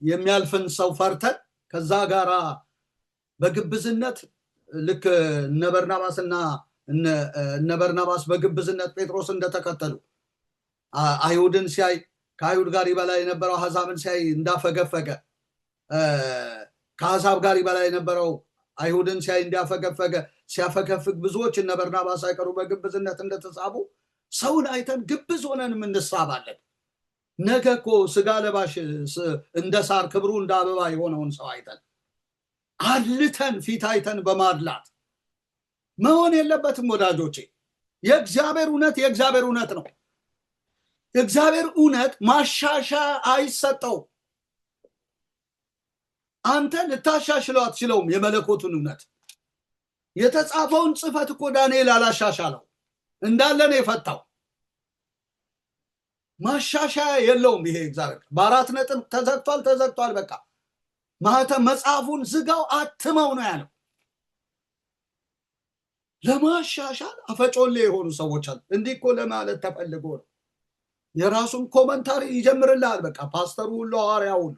የሚያልፍን ሰው ፈርተን ከዛ ጋራ በግብዝነት ልክ እነ በርናባስ በግብዝነት ጴጥሮስ እንደተከተሉ አይሁድን ሲያይ ከአይሁድ ጋር ይበላ የነበረው አሕዛብን ሲያይ እንዳፈገፈገ፣ ከአሕዛብ ጋር ይበላ የነበረው አይሁድን ሲያይ እንዳፈገፈገ ሲያፈገፍግ ብዙዎች እነ በርናባስ ሳይቀሩ በግብዝነት እንደተሳቡ ሰውን አይተን ግብዝ ሆነን እንሳባለን። ነገ እኮ ስጋ ለባሽ እንደ ሳር ክብሩ እንደ አበባ የሆነውን ሰው አይተን አልተን ፊት አይተን በማድላት መሆን የለበትም ወዳጆቼ። የእግዚአብሔር እውነት ነው። የእግዚአብሔር እውነት ማሻሻያ አይሰጠው። አንተ ልታሻሽለው አትችለውም። የመለኮቱን እውነት የተጻፈውን ጽፈት እኮ ዳንኤል አላሻሻለው፣ እንዳለ ነው የፈታው። ማሻሻያ የለውም። ይሄ እግዚአብሔር በ4 ነጥብ ተዘግቷል። በቃ ማህተም መጽሐፉን ዝጋው አትመው ነው ያለው። ለማሻሻል አፈጮሌ የሆኑ ሰዎች አሉ። እንዲህ እኮ ለማለት ተፈልጎ ነው። የራሱን ኮመንታሪ ይጀምርልሃል። በቃ ፓስተሩ ሁሉ ሐዋርያ ሁሉ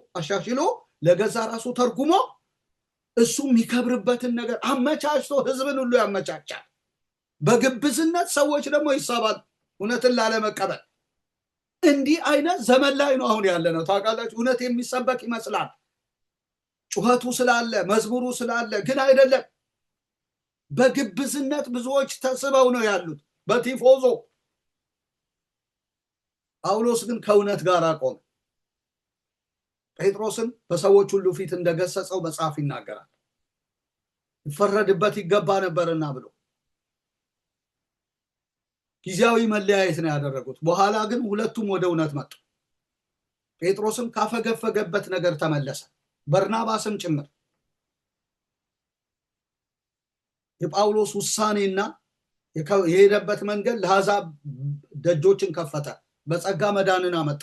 አሻሽሎ ለገዛ ራሱ ተርጉሞ እሱ የሚከብርበትን ነገር አመቻችቶ ህዝብን ሁሉ ያመቻቻል። በግብዝነት ሰዎች ደግሞ ይሳባል እውነትን ላለመቀበል። እንዲህ አይነት ዘመን ላይ ነው አሁን ያለ ነው። ታውቃላችሁ፣ እውነት የሚሰበክ ይመስላል፣ ጩኸቱ ስላለ መዝሙሩ ስላለ፣ ግን አይደለም። በግብዝነት ብዙዎች ተስበው ነው ያሉት በቲፎዞ። ጳውሎስ ግን ከእውነት ጋር ቆመ። ጴጥሮስን በሰዎች ሁሉ ፊት እንደገሰጸው መጽሐፍ ይናገራል። ይፈረድበት ይገባ ነበርና ብሎ ጊዜያዊ መለያየት ነው ያደረጉት። በኋላ ግን ሁለቱም ወደ እውነት መጡ። ጴጥሮስም ካፈገፈገበት ነገር ተመለሰ፣ በርናባስም ጭምር። የጳውሎስ ውሳኔና የሄደበት መንገድ ለአሕዛብ ደጆችን ከፈተ፣ በጸጋ መዳንን አመጣ፣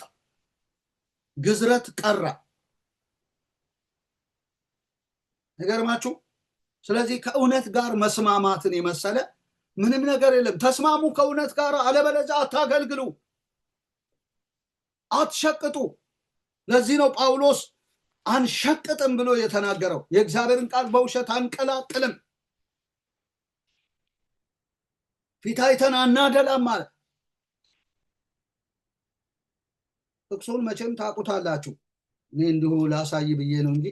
ግዝረት ቀረ። ነገርማችሁ። ስለዚህ ከእውነት ጋር መስማማትን የመሰለ ምንም ነገር የለም። ተስማሙ ከእውነት ጋር፣ አለበለዚያ አታገልግሉ፣ አትሸቅጡ። ለዚህ ነው ጳውሎስ አንሸቅጥም ብሎ የተናገረው። የእግዚአብሔርን ቃል በውሸት አንቀላቅልም፣ ፊት አይተን አናደላም ማለት። ጥቅሱን መቼም ታውቁታላችሁ። እኔ እንዲሁ ላሳይ ብዬ ነው እንጂ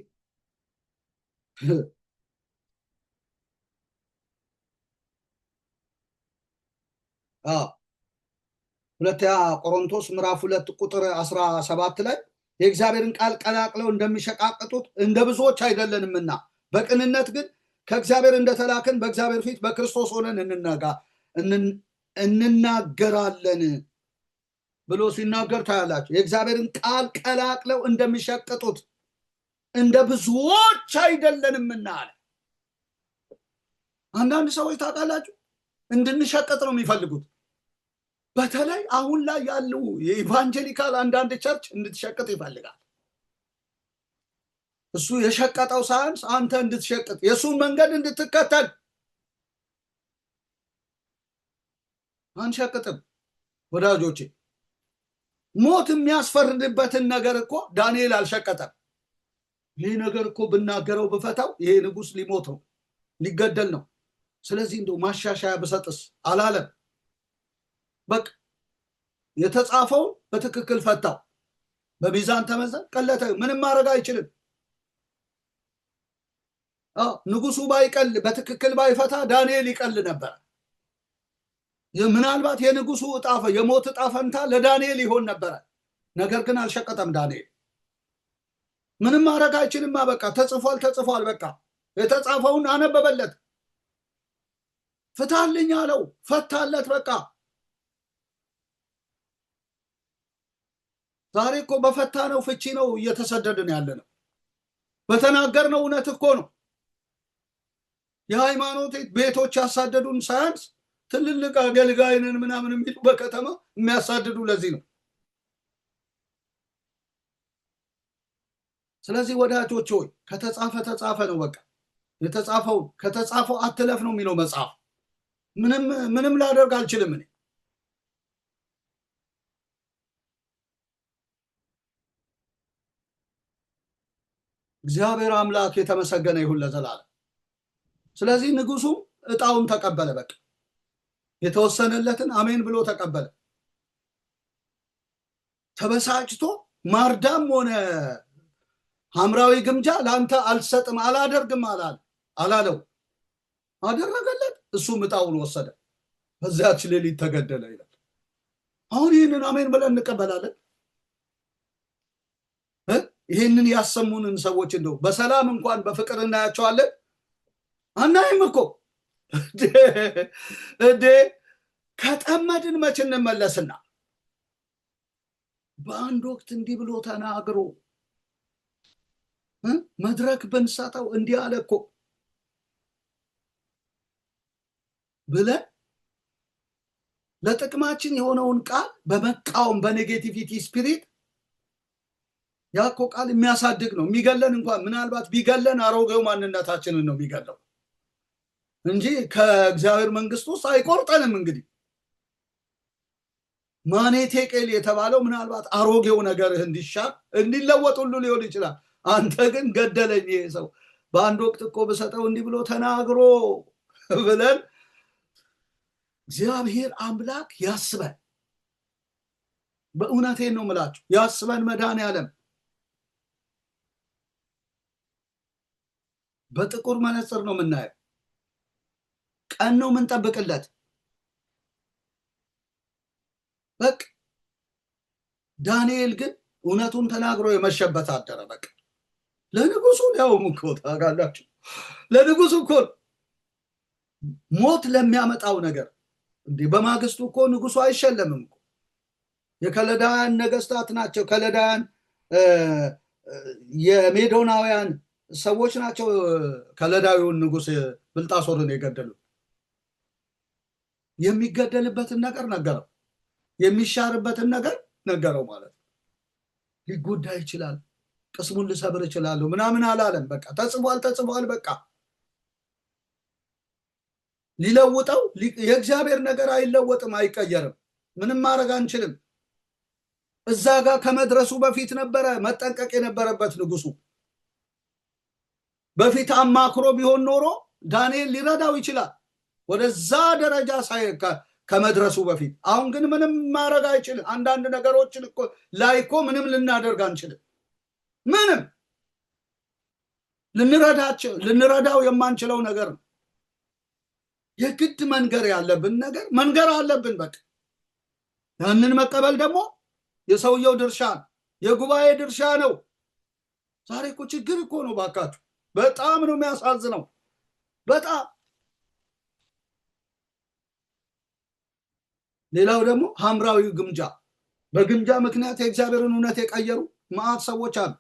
ሁለተኛ ቆሮንቶስ ምዕራፍ 2 ቁጥር 17 ላይ የእግዚአብሔርን ቃል ቀላቅለው እንደሚሸቃቅጡት እንደ ብዙዎች አይደለንምና በቅንነት ግን ከእግዚአብሔር እንደተላክን በእግዚአብሔር ፊት በክርስቶስ ሆነን እንናገራለን ብሎ ሲናገር ታያላችሁ። የእግዚአብሔርን ቃል ቀላቅለው እንደሚሸቅጡት እንደ ብዙዎች አይደለንምና አለ። አንዳንድ ሰዎች ታውቃላችሁ እንድንሸቅጥ ነው የሚፈልጉት። በተለይ አሁን ላይ ያሉ የኢቫንጀሊካል አንዳንድ ቸርች እንድትሸቅጥ ይፈልጋል። እሱ የሸቀጠው ሳያንስ አንተ እንድትሸቅጥ የእሱን መንገድ እንድትከተል። አንሸቅጥም ወዳጆቼ። ሞት የሚያስፈርድበትን ነገር እኮ ዳንኤል አልሸቀጠም። ይህ ነገር እኮ ብናገረው ብፈታው ይሄ ንጉሥ ሊሞት ነው፣ ሊገደል ነው፣ ስለዚህ እንደው ማሻሻያ ብሰጥስ አላለም። በቃ የተጻፈውን በትክክል ፈታው። በሚዛን ተመዘን ቀለተ። ምንም ማድረግ አይችልም። ንጉሱ ባይቀል በትክክል ባይፈታ ዳንኤል ይቀል ነበር። ምናልባት የንጉሱ የሞት እጣ ፈንታ ለዳንኤል ይሆን ነበረ። ነገር ግን አልሸቀጠም ዳንኤል። ምንም ማድረግ አይችልም። በቃ ተጽፏል። በቃ የተጻፈውን አነበበለት። ፍታልኝ አለው፣ ፈታለት። በቃ ዛሬ እኮ በፈታነው ፍቺ ነው እየተሰደድን ያለ ነው። በተናገርነው እውነት እኮ ነው። የሃይማኖት ቤቶች ያሳደዱን ሳያንስ ትልልቅ አገልጋይንን ምናምን የሚሉ በከተማ የሚያሳድዱ ለዚህ ነው። ስለዚህ ወዳጆች ሆይ ከተጻፈ ተጻፈ ነው። በቃ የተጻፈውን ከተጻፈው አትለፍ ነው የሚለው መጽሐፍ። ምንም ላደርግ አልችልም እኔ። እግዚአብሔር አምላክ የተመሰገነ ይሁን ለዘላለም። ስለዚህ ንጉሱ እጣውን ተቀበለ። በቃ የተወሰነለትን አሜን ብሎ ተቀበለ። ተበሳጭቶ ማርዳም ሆነ ሐምራዊ ግምጃ ለአንተ አልሰጥም አላደርግም አላለው። አደረገለት። እሱም እጣውን ወሰደ። በዚያች ሌሊት ተገደለ ይላል። አሁን ይህንን አሜን ብለን እንቀበላለን። ይህንን ያሰሙንን ሰዎች እንደው በሰላም እንኳን በፍቅር እናያቸዋለን? አናይም እኮ እንዴ! ከጠመድን መች እንመለስና። በአንድ ወቅት እንዲህ ብሎ ተናግሮ መድረክ ብንሰጠው እንዲህ አለ እኮ ብለን ለጥቅማችን የሆነውን ቃል በመቃወም በኔጌቲቪቲ ስፒሪት ያኮ ቃል የሚያሳድግ ነው። የሚገለን እንኳን ምናልባት ቢገለን አሮጌው ማንነታችንን ነው የሚገለው እንጂ ከእግዚአብሔር መንግስት ውስጥ አይቆርጠንም። እንግዲህ ማኔቴቄል የተባለው ምናልባት አሮጌው ነገርህ እንዲሻር እንዲለወጥ ሁሉ ሊሆን ይችላል። አንተ ግን ገደለኝ ይሄ ሰው በአንድ ወቅት እኮ ብሰጠው እንዲህ ብሎ ተናግሮ ብለን እግዚአብሔር አምላክ ያስበን። በእውነቴን ነው የምላችሁ፣ ያስበን። መድኃኔዓለም በጥቁር መነጽር ነው የምናየው። ቀን ነው የምንጠብቅለት። በቃ ዳንኤል ግን እውነቱን ተናግሮ የመሸበት አደረ። በቃ ለንጉሱ ሊያውም እኮ ታውቃላችሁ፣ ለንጉሱ እኮ ሞት ለሚያመጣው ነገር እንዲህ በማግስቱ እኮ ንጉሱ አይሸለምም እኮ። የከለዳውያን ነገስታት ናቸው። ከለዳውያን የሜዶናውያን ሰዎች ናቸው ከለዳዊውን ንጉስ ብልጣሶርን የገደሉት። የሚገደልበትን ነገር ነገረው፣ የሚሻርበትን ነገር ነገረው። ማለት ሊጎዳ ይችላል፣ ቅስሙን ልሰብር እችላለሁ ምናምን አላለም። በቃ ተጽፏል። በቃ ሊለውጠው የእግዚአብሔር ነገር አይለወጥም፣ አይቀየርም። ምንም ማድረግ አንችልም። እዛ ጋር ከመድረሱ በፊት ነበረ መጠንቀቅ የነበረበት ንጉሱ። በፊት አማክሮ ቢሆን ኖሮ ዳንኤል ሊረዳው ይችላል ወደዛ ደረጃ ከመድረሱ በፊት። አሁን ግን ምንም ማድረግ አይችልም። አንዳንድ ነገሮችን ላይ እኮ ምንም ልናደርግ አንችልም። ምንም ልንረዳው የማንችለው ነገር ነው። የግድ መንገር ያለብን ነገር መንገር አለብን። በቃ ያንን መቀበል ደግሞ የሰውየው ድርሻ ነው፣ የጉባኤ ድርሻ ነው። ዛሬ እኮ ችግር እኮ ነው ባካችሁ። በጣም ነው የሚያሳዝነው። በጣም ሌላው ደግሞ ሐምራዊ ግምጃ፣ በግምጃ ምክንያት የእግዚአብሔርን እውነት የቀየሩ መዓት ሰዎች አሉ።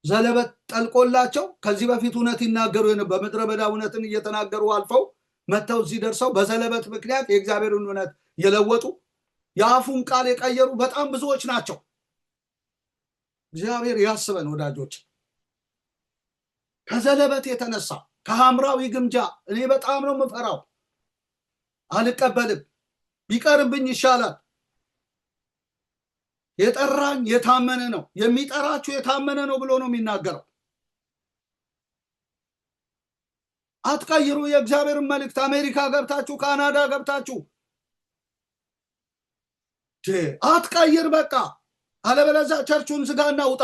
ዘለበት ጠልቆላቸው ከዚህ በፊት እውነት ይናገሩ በምድረ በዳ እውነትን እየተናገሩ አልፈው መተው እዚህ ደርሰው በዘለበት ምክንያት የእግዚአብሔርን እውነት የለወጡ የአፉን ቃል የቀየሩ በጣም ብዙዎች ናቸው። እግዚአብሔር ያስበን ወዳጆች። ከዘለበት የተነሳ ከሐምራዊ ግምጃ እኔ በጣም ነው የምፈራው። አልቀበልም፣ ቢቀርብኝ ይሻላል። የጠራኝ የታመነ ነው፣ የሚጠራችሁ የታመነ ነው ብሎ ነው የሚናገረው። አትቀይሩ የእግዚአብሔርን መልእክት። አሜሪካ ገብታችሁ ካናዳ ገብታችሁ አትቀይር በቃ። አለበለዚያ ቸርቹን ዝጋና ውጣ።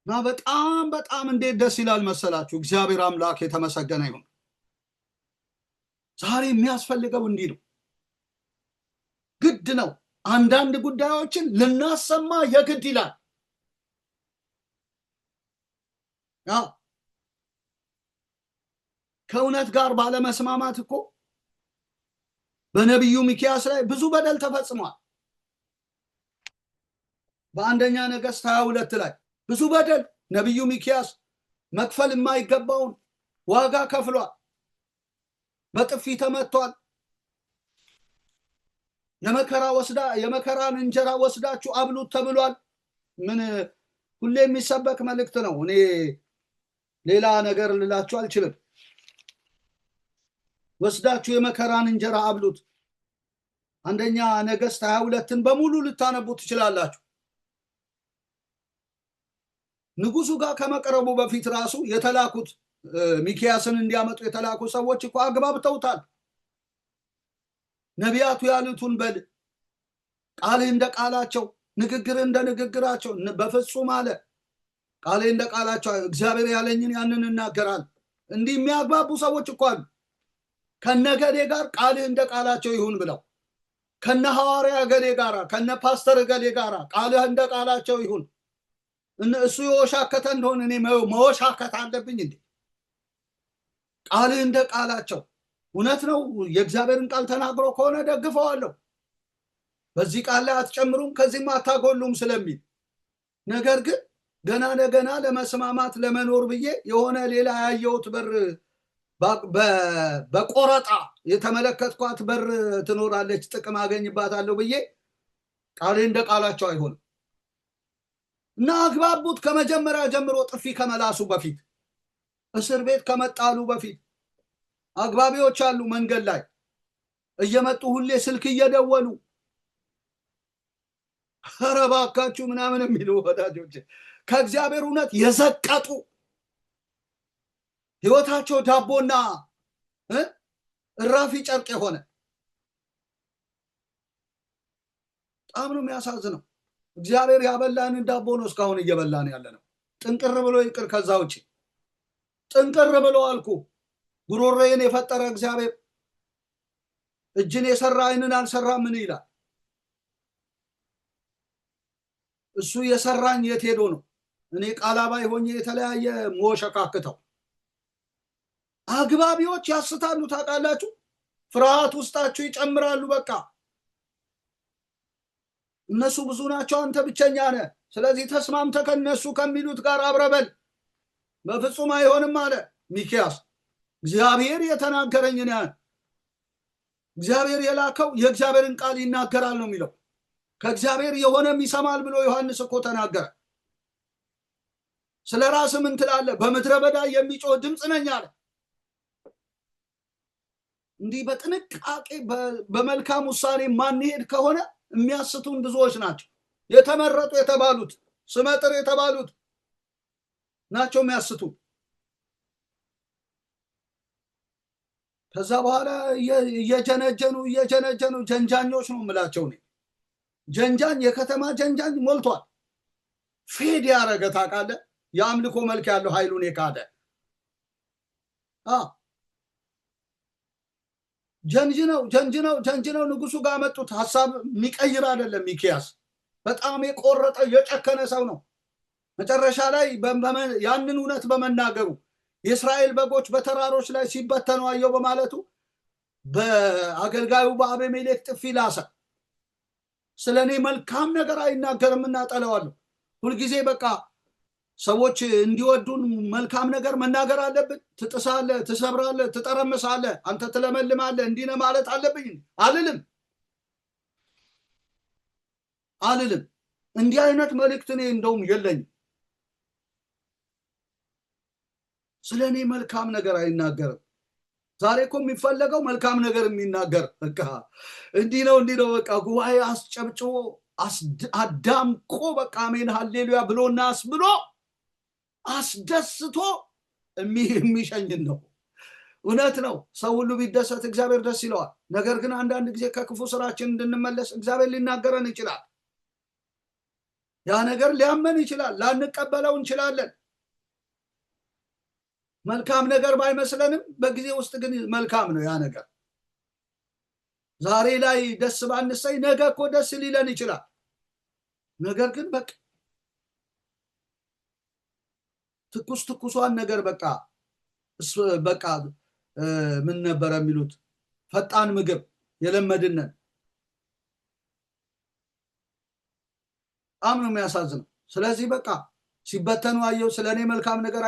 እና በጣም በጣም እንዴት ደስ ይላል መሰላችሁ። እግዚአብሔር አምላክ የተመሰገነ ይሁን። ዛሬ የሚያስፈልገው እንዲህ ነው። ግድ ነው። አንዳንድ ጉዳዮችን ልናሰማ የግድ ይላል። ከእውነት ጋር ባለመስማማት እኮ በነቢዩ ሚክያስ ላይ ብዙ በደል ተፈጽሟል። በአንደኛ ነገሥት 22 ላይ ብዙ በደል ነቢዩ ሚክያስ መክፈል የማይገባውን ዋጋ ከፍሏል። በጥፊ ተመቷል። የመከራን እንጀራ ወስዳችሁ አብሉት ተብሏል። ምን ሁሌ የሚሰበክ መልእክት ነው። እኔ ሌላ ነገር ልላችሁ አልችልም። ወስዳችሁ የመከራን እንጀራ አብሉት። አንደኛ ነገሥት 22ን በሙሉ ልታነቡ ትችላላችሁ። ንጉሱ ጋር ከመቅረቡ በፊት ራሱ የተላኩት ሚክያስን እንዲያመጡ የተላኩ ሰዎች እኮ አግባብተውታል። ነቢያቱ ያሉትን በል፣ ቃልህ እንደ ቃላቸው፣ ንግግር እንደ ንግግራቸው በፍጹም አለ። ቃልህ እንደ ቃላቸው፣ እግዚአብሔር ያለኝን ያንን እናገራል። እንዲህ የሚያግባቡ ሰዎች እኮ አሉ። ከነገዴ ጋር ቃልህ እንደ ቃላቸው ይሁን ብለው፣ ከነ ሐዋርያ ገሌ ጋራ፣ ከነ ፓስተር ገሌ ጋራ ቃልህ እንደ ቃላቸው ይሁን። እሱ የወሻከተ እንደሆነ እኔ መወሻከት አለብኝ እንዴ? ቃልህ እንደ ቃላቸው እውነት ነው። የእግዚአብሔርን ቃል ተናግሮ ከሆነ ደግፈዋለሁ። በዚህ ቃል ላይ አትጨምሩም ከዚህም አታጎሉም ስለሚል፣ ነገር ግን ገና ለገና ለመስማማት ለመኖር ብዬ የሆነ ሌላ ያየሁት በር በቆረጣ የተመለከትኳት በር ትኖራለች፣ ጥቅም አገኝባታለሁ ብዬ ቃልህ እንደ ቃላቸው አይሆንም እና አግባቡት። ከመጀመሪያ ጀምሮ ጥፊ ከመላሱ በፊት፣ እስር ቤት ከመጣሉ በፊት አግባቢዎች አሉ። መንገድ ላይ እየመጡ ሁሌ ስልክ እየደወሉ ኧረ እባካችሁ ምናምን የሚሉ ወዳጆች፣ ከእግዚአብሔር እውነት የዘቀጡ ህይወታቸው ዳቦና እራፊ ጨርቅ የሆነ በጣም ነው የሚያሳዝነው። እግዚአብሔር ያበላንን ዳቦ ነው እስካሁን እየበላን ያለ ነው። ጥንቅር ብሎ ይቅር። ከዛ ውጭ ጥንቅር ብሎ አልኩ። ጉሮሮዬን የፈጠረ እግዚአብሔር እጅን የሰራ ዓይንን አልሰራ ምን ይላል? እሱ የሰራኝ የት ሄዶ ነው እኔ ቃላባይ ሆኜ የተለያየ መወሸካክተው? አግባቢዎች ያስታሉ። ታውቃላችሁ፣ ፍርሃት ውስጣችሁ ይጨምራሉ። በቃ እነሱ ብዙ ናቸው፣ አንተ ብቸኛ ነህ። ስለዚህ ተስማምተህ ከነሱ ከሚሉት ጋር አብረበል። በፍጹም አይሆንም አለ ሚክያስ። እግዚአብሔር የተናገረኝ እኔ እግዚአብሔር የላከው የእግዚአብሔርን ቃል ይናገራል ነው የሚለው። ከእግዚአብሔር የሆነም ይሰማል ብሎ ዮሐንስ እኮ ተናገረ። ስለ ራስህ ምን ትላለህ? በምድረ በዳ የሚጮህ ድምፅ ነኝ አለ። እንዲህ በጥንቃቄ በመልካም ውሳኔ ማንሄድ ከሆነ የሚያስቱን ብዙዎች ናቸው። የተመረጡ የተባሉት ስመጥር የተባሉት ናቸው የሚያስቱ። ከዛ በኋላ እየጀነጀኑ ጀንጃኞች ነው የምላቸው እኔ። ጀንጃን የከተማ ጀንጃን ሞልቷል። ፌድ ያረገ ታውቃለህ፣ የአምልኮ መልክ ያለው ኃይሉን የካደ ጀንጅነው ንጉሱ ጋር መጡት። ሐሳብ የሚቀይር አይደለም። ሚኪያስ በጣም የቆረጠ የጨከነ ሰው ነው። መጨረሻ ላይ ያንን እውነት በመናገሩ የእስራኤል በጎች በተራሮች ላይ ሲበተኑ አየው በማለቱ በአገልጋዩ በአቤሜሌክ ጥፊ ላሰ። ስለኔ መልካም ነገር አይናገርም እናጠለዋለሁ። ሁልጊዜ በቃ ሰዎች እንዲወዱን መልካም ነገር መናገር አለብን። ትጥሳለህ፣ ትሰብራለህ፣ ትጠረምሳለህ፣ አንተ ትለመልማለህ እንዲህ ነው ማለት አለብኝ አልልም። እንዲህ አይነት መልእክት እኔ እንደውም የለኝም። ስለኔ መልካም ነገር አይናገርም። ዛሬ እኮ የሚፈለገው መልካም ነገር የሚናገር በቃ እንዲህ ነው በቃ ጉባኤ አስጨብጭቦ አዳምቆ በቃ አሜን ሃሌሉያ ብሎና አስብሎ አስደስቶ የሚሸኝን ነው። እውነት ነው። ሰው ሁሉ ቢደሰት እግዚአብሔር ደስ ይለዋል። ነገር ግን አንዳንድ ጊዜ ከክፉ ስራችን እንድንመለስ እግዚአብሔር ሊናገረን ይችላል። ያ ነገር ሊያመን ይችላል፣ ላንቀበለው እንችላለን። መልካም ነገር ባይመስለንም በጊዜ ውስጥ ግን መልካም ነው ያ ነገር። ዛሬ ላይ ደስ ባንሰይ ነገ እኮ ደስ ሊለን ይችላል። ነገር ግን ትኩሷን ነገር በቃ ምን ነበር የሚሉት ፈጣን ምግብ የለመድነን በጣም ነው የሚያሳዝነው። ስለዚህ በቃ ሲበተኑ አየው። ስለኔ መልካም ነገር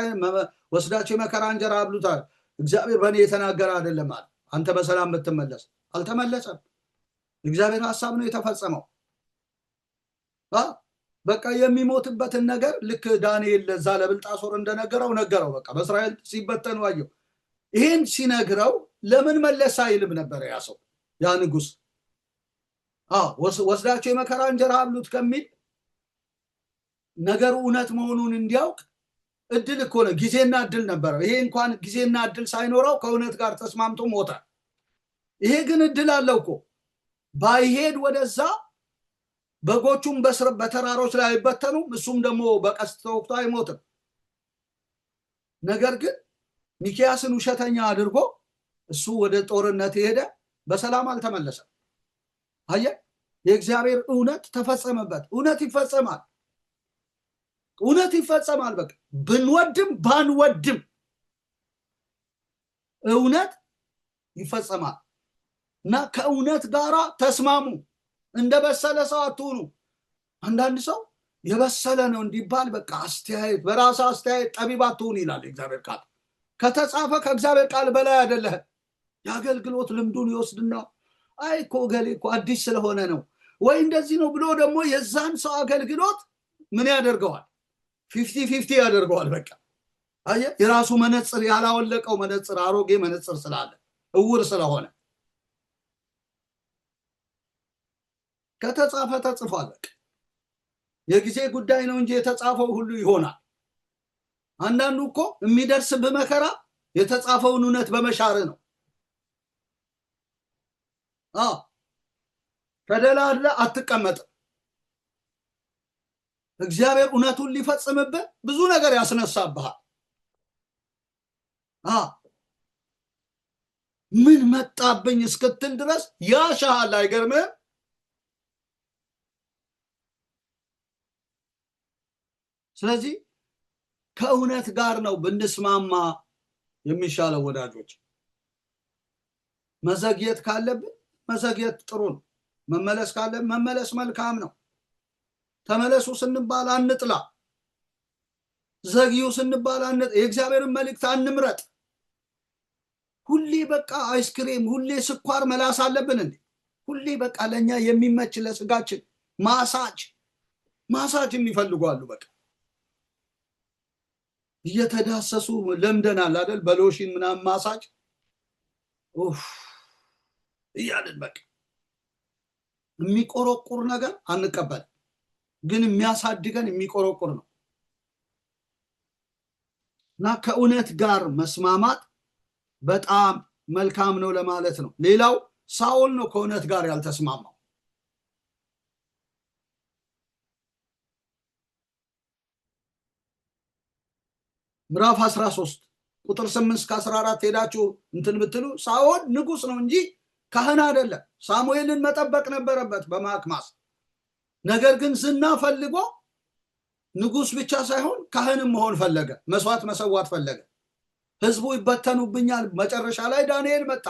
ወስዳቸው የመከራ እንጀራ አብሉታል። እግዚአብሔር በእኔ የተናገረ አይደለም አለ። አንተ በሰላም ብትመለስ አልተመለሰም። እግዚአብሔር ሐሳብ ነው የተፈጸመው። በቃ የሚሞትበትን ነገር ልክ ዳንኤል ለዛ ለብልጣሶር እንደነገረው ነገረው። በቃ በእስራኤል ሲበተኑ አየው። ይህን ሲነግረው ለምን መለስ አይልም ነበር ያ ሰው ያ ንጉስ። ወስዳቸው የመከራ እንጀራ አብሉት ከሚል ነገሩ እውነት መሆኑን እንዲያውቅ እድል እኮ ነው፣ ጊዜና እድል ነበረው። ይሄ እንኳን ጊዜና እድል ሳይኖረው ከእውነት ጋር ተስማምቶ ሞተ። ይሄ ግን እድል አለው እኮ ባይሄድ ወደዛ በጎቹም በተራሮች ላይ አይበተኑም፣ እሱም ደግሞ በቀስት ተወግቶ አይሞትም። ነገር ግን ሚኪያስን ውሸተኛ አድርጎ እሱ ወደ ጦርነት የሄደ በሰላም አልተመለሰም። አየህ፣ የእግዚአብሔር እውነት ተፈጸመበት። እውነት ይፈጸማል። በቃ ብንወድም ባንወድም እውነት ይፈጸማል እና ከእውነት ጋራ ተስማሙ። እንደበሰለ ሰው አትሁኑ። አንዳንድ ሰው የበሰለ ነው እንዲባል በቃ አስተያየት በራስ አስተያየት ጠቢብ አትሁን ይላል እግዚአብሔር ቃል። ከተጻፈ ከእግዚአብሔር ቃል በላይ አይደለህ። የአገልግሎት ልምዱን ይወስድና አይ እኮ ገሌ እኮ አዲስ ስለሆነ ነው ወይ እንደዚህ ነው ብሎ ደግሞ የዛን ሰው አገልግሎት ምን ያደርገዋል? 50-50 ያደርገዋል። በቃ አየህ፣ የራሱ መነጽር ያላወለቀው መነጽር አሮጌ መነጽር ስላለ እውር ስለሆነ ከተጻፈ ተጽፏል። በቃ የጊዜ ጉዳይ ነው እንጂ የተጻፈው ሁሉ ይሆናል። አንዳንዱ እኮ የሚደርስብህ መከራ የተጻፈውን እውነት በመሻር ነው። ተደላድለ አትቀመጥም። እግዚአብሔር እውነቱን ሊፈጽምብህ ብዙ ነገር ያስነሳብሃል። ምን መጣብኝ እስክትል ድረስ ያሻሃል። አይገርምህም? ስለዚህ ከእውነት ጋር ነው ብንስማማ የሚሻለው ወዳጆች። መዘግየት ካለብን መዘግየት ጥሩ ነው። መመለስ ካለብን መመለስ መልካም ነው። ተመለሱ ስንባል አንጥላ፣ ዘግዩ ስንባል የእግዚአብሔርን መልእክት አንምረጥ። ሁሌ በቃ አይስክሬም፣ ሁሌ ስኳር መላስ አለብን እንዴ? ሁሌ በቃ ለኛ የሚመች ለስጋችን ማሳጅ የሚፈልጓሉ። በቃ እየተዳሰሱ ለምደናል አይደል? በሎሽን ምናምን ማሳጅ እያልን በቃ የሚቆረቁር ነገር አንቀበል። ግን የሚያሳድገን የሚቆረቁር ነው እና ከእውነት ጋር መስማማት በጣም መልካም ነው ለማለት ነው። ሌላው ሳኦል ነው ከእውነት ጋር ያልተስማማው። ምዕራፍ 13 ቁጥር 8 እስከ 14 ሄዳችሁ እንትን ብትሉ ሳኦል ንጉስ ነው እንጂ ካህን አይደለም። ሳሙኤልን መጠበቅ ነበረበት በማክማስ። ነገር ግን ዝና ፈልጎ ንጉስ ብቻ ሳይሆን ካህንም መሆን ፈለገ፣ መስዋዕት መሰዋት ፈለገ። ህዝቡ ይበተኑብኛል። መጨረሻ ላይ ዳንኤል መጣ።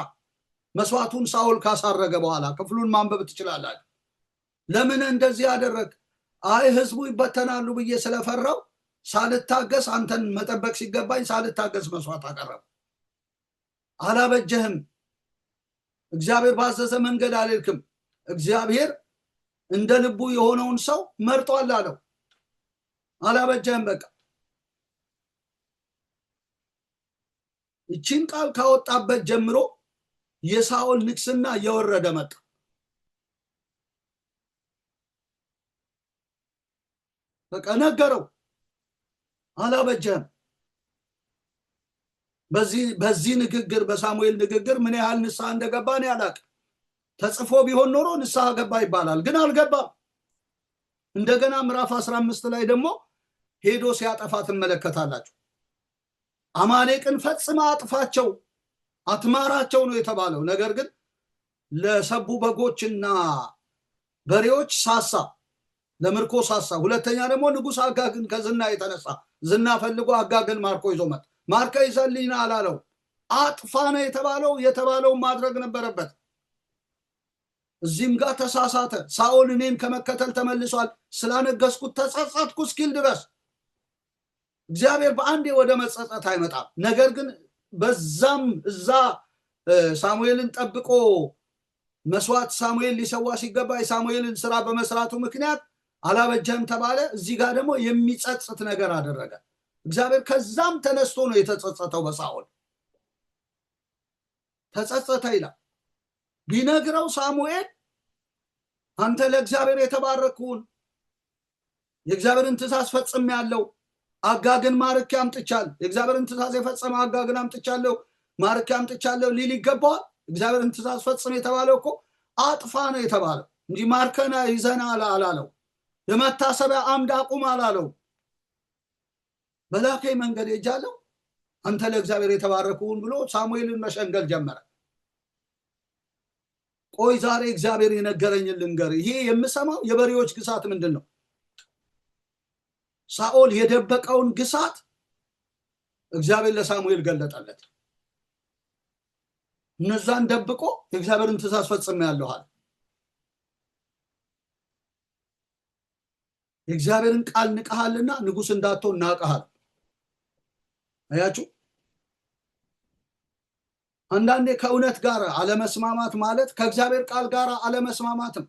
መስዋዕቱን ሳኦል ካሳረገ በኋላ ክፍሉን ማንበብ ትችላላችሁ። ለምን እንደዚህ ያደረግ? አይ ህዝቡ ይበተናሉ ብዬ ስለፈራው ሳልታገስ፣ አንተን መጠበቅ ሲገባኝ ሳልታገስ መስዋዕት አቀረብ። አላበጀህም። እግዚአብሔር ባዘዘ መንገድ አልልክም። እግዚአብሔር እንደ ልቡ የሆነውን ሰው መርጧል አለው። አላበጀህም። በቃ እቺን ቃል ካወጣበት ጀምሮ የሳኦል ንግስና እየወረደ መጣ። በቃ ነገረው፣ አላበጀህም። በዚህ ንግግር በሳሙኤል ንግግር ምን ያህል ንስሐ እንደገባ ነው ያላቅ። ተጽፎ ቢሆን ኖሮ ንስሐ ገባ ይባላል፣ ግን አልገባም። እንደገና ምዕራፍ 15 ላይ ደግሞ ሄዶ ሲያጠፋ ትመለከታላችሁ። አማሌቅን ፈጽማ አጥፋቸው፣ አትማራቸው ነው የተባለው። ነገር ግን ለሰቡ በጎችና በሬዎች ሳሳ፣ ለምርኮ ሳሳ። ሁለተኛ ደግሞ ንጉስ አጋግን ከዝና የተነሳ ዝና ፈልጎ አጋግን ማርኮ ይዞ መጣ። ማርከ ይዘልኝና አላለው፣ አጥፋ ነው የተባለው ማድረግ ነበረበት። እዚህም ጋር ተሳሳተ። ሳኦል እኔን ከመከተል ተመልሷል፣ ስላነገስኩት ተጸጸትኩ እስኪል ድረስ እግዚአብሔር በአንዴ ወደ መጸጸት አይመጣም። ነገር ግን በዛም እዛ ሳሙኤልን ጠብቆ መስዋዕት ሳሙኤል ሊሰዋ ሲገባ የሳሙኤልን ስራ በመስራቱ ምክንያት አላበጀህም ተባለ። እዚህ ጋር ደግሞ የሚጸጽት ነገር አደረገ እግዚአብሔር። ከዛም ተነስቶ ነው የተጸጸተው። በሳኦል ተጸጸተ ይላል። ቢነግረው ሳሙኤል አንተ ለእግዚአብሔር የተባረክሁን የእግዚአብሔርን ትእዛዝ ፈጽም ያለው አጋግን ማርኬ አምጥቻለሁ፣ የእግዚአብሔርን ትእዛዝ የፈጸመ አጋግን አምጥቻለሁ፣ ማርኬ አምጥቻለሁ ሊል ይገባዋል። እግዚአብሔርን ትእዛዝ ፈጽም የተባለው እኮ አጥፋ ነው የተባለው እንጂ ማርከና ይዘና አላለው። የመታሰቢያ አምድ አቁም አላለው። በላከኝ መንገድ ሄጃለሁ፣ አንተ ለእግዚአብሔር የተባረክሁን ብሎ ሳሙኤልን መሸንገል ጀመረ። ቆይ ዛሬ እግዚአብሔር የነገረኝን ልንገር። ይሄ የምሰማው የበሬዎች ግሳት ምንድን ነው? ሳኦል የደበቀውን ግሳት እግዚአብሔር ለሳሙኤል ገለጠለት። እነዛን ደብቆ የእግዚአብሔርን ትእዛዝ ፈጽሜያለሁ አለ። የእግዚአብሔርን ቃል ንቀሃልና ንጉስ እንዳትሆን ናቀሃል። አያችሁ፣ አንዳንዴ ከእውነት ጋር አለመስማማት ማለት ከእግዚአብሔር ቃል ጋር አለመስማማትም።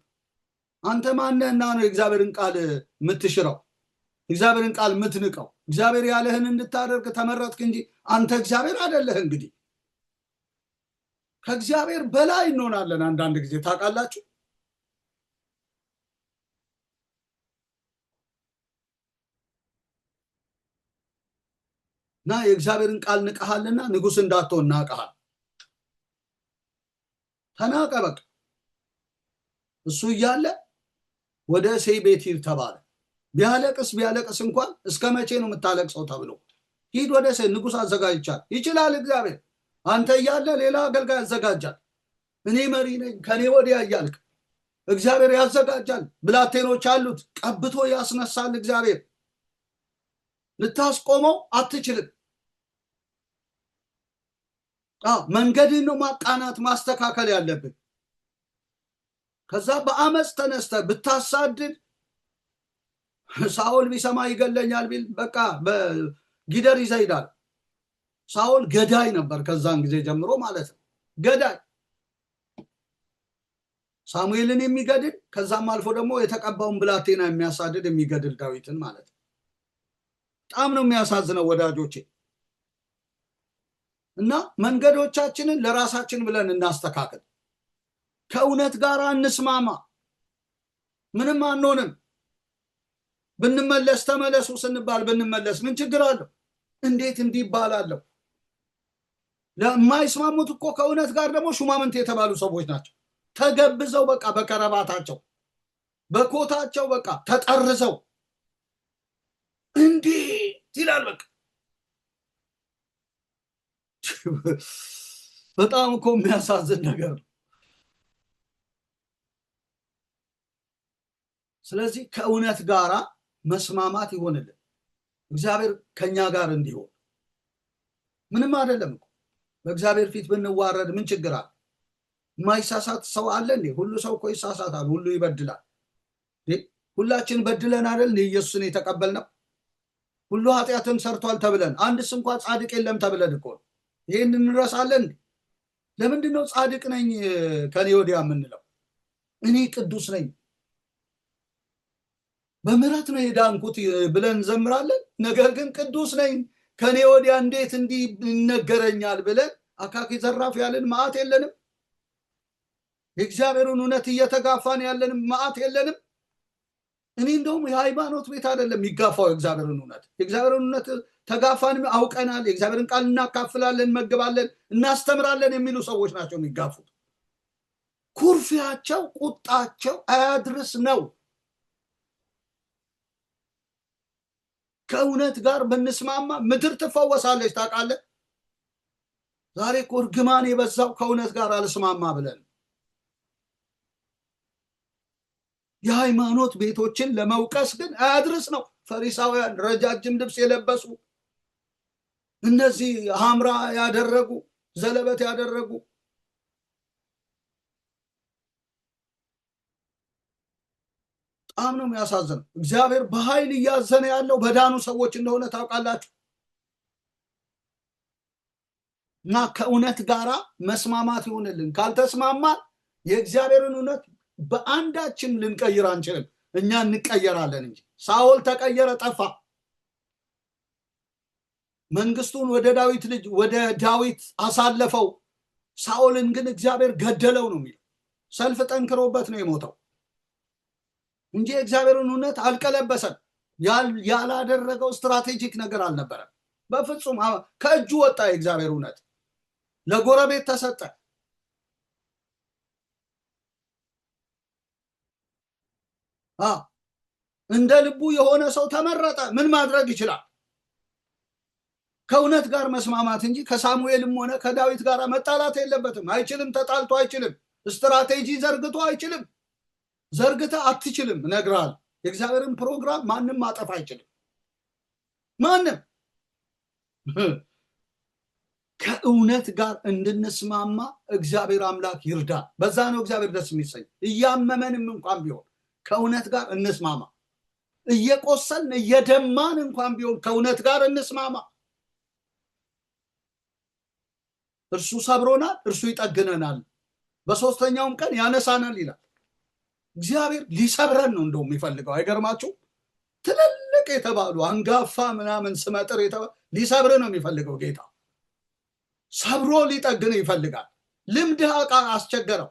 አንተ ማነህና ነው የእግዚአብሔርን ቃል የምትሽረው? እግዚአብሔርን ቃል የምትንቀው? እግዚአብሔር ያለህን እንድታደርግ ተመረጥክ እንጂ አንተ እግዚአብሔር አይደለህ። እንግዲህ ከእግዚአብሔር በላይ እንሆናለን አንዳንድ ጊዜ ታውቃላችሁ። እና የእግዚአብሔርን ቃል ንቀሃልና ንጉስ እንዳትሆን ናቀሃል። ተናቀ። በቃ እሱ እያለ ወደ እሴይ ቤት ሂድ ተባለ። ቢያለቅስ እንኳን እስከ መቼ ነው የምታለቅሰው ተብሎ ሂድ ወደ እሴይ፣ ንጉስ አዘጋጅቻል። ይችላል እግዚአብሔር። አንተ እያለ ሌላ አገልጋይ ያዘጋጃል። እኔ መሪ ነኝ ከኔ ወዲያ እያልክ እግዚአብሔር ያዘጋጃል። ብላቴኖች አሉት፣ ቀብቶ ያስነሳል እግዚአብሔር። ልታስቆመው አትችልም። መንገድን ነው ማቃናት ማስተካከል ያለብን። ከዛ በአመፅ ተነስተ ብታሳድድ ሳኦል ቢሰማ ይገለኛል ቢል በቃ በጊደር ይዘይዳል። ሳኦል ገዳይ ነበር ከዛን ጊዜ ጀምሮ ማለት ነው። ገዳይ፣ ሳሙኤልን የሚገድል ከዛም አልፎ ደግሞ የተቀባውን ብላቴና የሚያሳድድ የሚገድል ዳዊትን ማለት ነው። በጣም ነው የሚያሳዝነው ወዳጆቼ። እና መንገዶቻችንን ለራሳችን ብለን እናስተካክል። ከእውነት ጋር እንስማማ። ምንም አንሆንም። ብንመለስ ተመለሱ ስንባል ብንመለስ ምን ችግር አለው? እንዴት እንዲህ ይባላለሁ? ለማይስማሙት እኮ ከእውነት ጋር ደግሞ ሹማምንት የተባሉ ሰዎች ናቸው። ተገብዘው በቃ በከረባታቸው በኮታቸው በቃ ተጠርዘው እንዲህ ይላል። በቃ በጣም እኮ የሚያሳዝን ነገር ነው። ስለዚህ ከእውነት ጋራ መስማማት ይሆንልን። እግዚአብሔር ከኛ ጋር እንዲሆን ምንም አይደለም እኮ በእግዚአብሔር ፊት ብንዋረድ ምን ችግር አለ? የማይሳሳት ሰው አለ እንዴ? ሁሉ ሰው እኮ ይሳሳታል፣ ሁሉ ይበድላል። ሁላችን በድለን አይደል ኢየሱስን የተቀበልነው? ሁሉ ኃጢአትን ሰርቷል ተብለን አንድስ እንኳን ጻድቅ የለም ተብለን እኮ ይሄን እንረሳለን። ለምንድን ነው ጻድቅ ነኝ ከኔ ወዲያ የምንለው? እኔ ቅዱስ ነኝ በምህረት ነው የዳንኩት ብለን እንዘምራለን። ነገር ግን ቅዱስ ነኝ ከኔ ወዲያ እንዴት እንዲህ ይነገረኛል ብለን አካኪ ዘራፍ ያለን መዓት የለንም? የእግዚአብሔርን እውነት እየተጋፋን ያለንም መዓት የለንም? እኔ እንደውም የሃይማኖት ቤት አይደለም የሚጋፋው የእግዚአብሔርን እውነት። የእግዚአብሔርን እውነት ተጋፋን አውቀናል፣ የእግዚአብሔርን ቃል እናካፍላለን፣ እንመግባለን፣ እናስተምራለን የሚሉ ሰዎች ናቸው የሚጋፉት። ኩርፊያቸው፣ ቁጣቸው አያድርስ ነው። ከእውነት ጋር ብንስማማ ምድር ትፈወሳለች። ታውቃለህ? ዛሬ እኮ እርግማን የበዛው ከእውነት ጋር አልስማማ ብለን የሃይማኖት ቤቶችን ለመውቀስ ግን አያድርስ ነው። ፈሪሳውያን ረጃጅም ልብስ የለበሱ እነዚህ ሐምራ ያደረጉ ዘለበት ያደረጉ በጣም ነው የሚያሳዝነው። እግዚአብሔር በኃይል እያዘነ ያለው በዳኑ ሰዎች እንደሆነ ታውቃላችሁ። እና ከእውነት ጋራ መስማማት ይሆንልን። ካልተስማማን የእግዚአብሔርን እውነት በአንዳችን ልንቀይር አንችልም። እኛ እንቀየራለን እንጂ። ሳኦል ተቀየረ፣ ጠፋ። መንግስቱን ወደ ዳዊት ልጅ ወደ ዳዊት አሳለፈው። ሳኦልን ግን እግዚአብሔር ገደለው ነው የሚለው። ሰልፍ ጠንክሮበት ነው የሞተው እንጂ የእግዚአብሔርን እውነት አልቀለበሰም። ያላደረገው ስትራቴጂክ ነገር አልነበረም በፍጹም። ከእጁ ወጣ የእግዚአብሔር እውነት፣ ለጎረቤት ተሰጠ። እንደ ልቡ የሆነ ሰው ተመረጠ። ምን ማድረግ ይችላል? ከእውነት ጋር መስማማት እንጂ ከሳሙኤልም ሆነ ከዳዊት ጋር መጣላት የለበትም። አይችልም። ተጣልቶ አይችልም። ስትራቴጂ ዘርግቶ አይችልም። ዘርግተ አትችልም። እነግርሃለሁ፣ የእግዚአብሔርን ፕሮግራም ማንም ማጠፍ አይችልም። ማንም ከእውነት ጋር እንድንስማማ እግዚአብሔር አምላክ ይርዳ። በዛ ነው እግዚአብሔር ደስ የሚሰኝ። እያመመንም እንኳን ቢሆን ከእውነት ጋር እንስማማ። እየቆሰልን እየደማን እንኳን ቢሆን ከእውነት ጋር እንስማማ። እርሱ ሰብሮናል፣ እርሱ ይጠግነናል፣ በሶስተኛውም ቀን ያነሳናል ይላል። እግዚአብሔር ሊሰብረን ነው እንደውም የሚፈልገው። አይገርማችሁ? ትልልቅ የተባሉ አንጋፋ ምናምን ስመጥር ሊሰብር ነው የሚፈልገው ጌታ። ሰብሮ ሊጠግን ይፈልጋል። ልምድ አስቸገረው።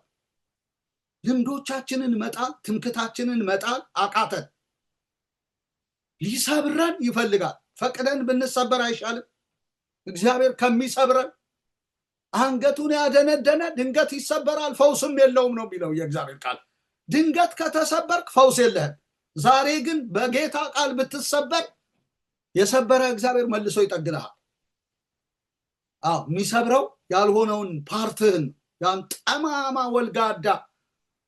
ልምዶቻችንን መጣል፣ ትምክታችንን መጣል አቃተን። ሊሰብረን ይፈልጋል። ፈቅደን ብንሰበር አይሻልም? እግዚአብሔር ከሚሰብረን አንገቱን ያደነደነ ድንገት ይሰበራል፣ ፈውስም የለውም ነው የሚለው የእግዚአብሔር ቃል። ድንገት ከተሰበርክ ፈውስ የለህም። ዛሬ ግን በጌታ ቃል ብትሰበር የሰበረ እግዚአብሔር መልሶ ይጠግንሃል። የሚሰብረው ያልሆነውን ፓርትህን፣ ያን ጠማማ ወልጋዳ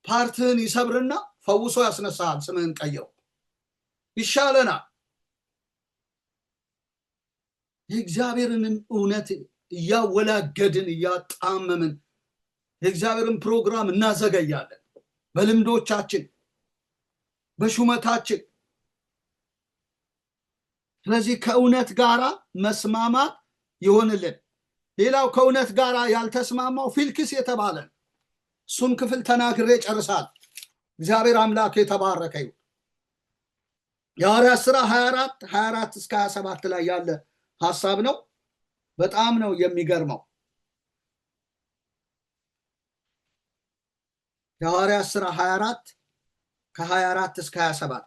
ፓርትህን ይሰብርና ፈውሶ ያስነሳሃል። ስምህን ቀይረው ይሻለናል። የእግዚአብሔርን እውነት እያወላገድን እያጣመምን የእግዚአብሔርን ፕሮግራም እናዘገያለን። በልምዶቻችን፣ በሹመታችን። ስለዚህ ከእውነት ጋራ መስማማት ይሆንልን። ሌላው ከእውነት ጋራ ያልተስማማው ፊልክስ የተባለ እሱን ክፍል ተናግሬ ጨርሳል። እግዚአብሔር አምላክ የተባረከ ይሁን። የሐዋርያት ሥራ 24 እስከ 27 ላይ ያለ ሐሳብ ነው። በጣም ነው የሚገርመው። የሐዋርያት ሥራ 24 ከ24 እስከ 27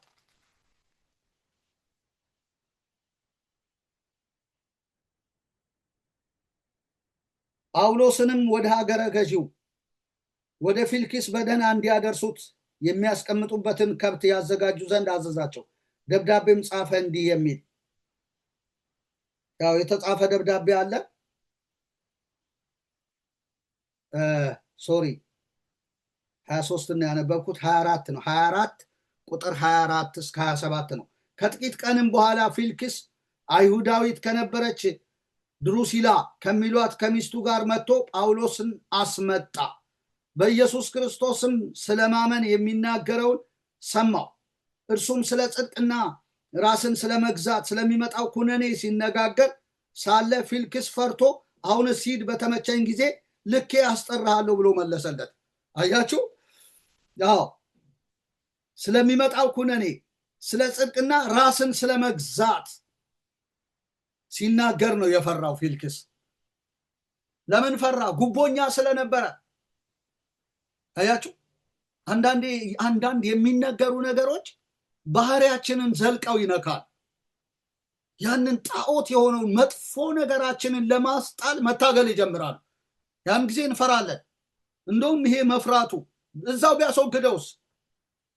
ጳውሎስንም ወደ ሀገረ ገዢው ወደ ፊልክስ በደህና እንዲያደርሱት የሚያስቀምጡበትን ከብት ያዘጋጁ ዘንድ አዘዛቸው። ደብዳቤም ጻፈ እንዲህ የሚል ያው የተጻፈ ደብዳቤ አለ። ሶሪ 23 ነው ያነበብኩት 24 ነው 24 ቁጥር 24 እስከ 27 ነው። ከጥቂት ቀንም በኋላ ፊልክስ አይሁዳዊት ከነበረች ድሩሲላ ከሚሏት ከሚስቱ ጋር መጥቶ ጳውሎስን አስመጣ። በኢየሱስ ክርስቶስም ስለማመን የሚናገረውን ሰማው። እርሱም ስለ ጽድቅና ራስን ስለመግዛት ስለሚመጣው ኩነኔ ሲነጋገር ሳለ ፊልክስ ፈርቶ አሁንስ ሂድ፣ በተመቸኝ ጊዜ ልኬ አስጠራሃለሁ ብሎ መለሰለት። አያችሁ፣ ያው ስለሚመጣው ኩነኔ ስለ ጽድቅና ራስን ስለመግዛት ሲናገር ነው የፈራው ፊልክስ። ለምን ፈራ? ጉቦኛ ስለነበረ። አያችሁ፣ አንዳንድ የሚነገሩ ነገሮች ባህሪያችንን ዘልቀው ይነካል። ያንን ጣዖት የሆነውን መጥፎ ነገራችንን ለማስጣል መታገል ይጀምራሉ። ያን ጊዜ እንፈራለን። እንደውም ይሄ መፍራቱ እዛው ቢያስወግደውስ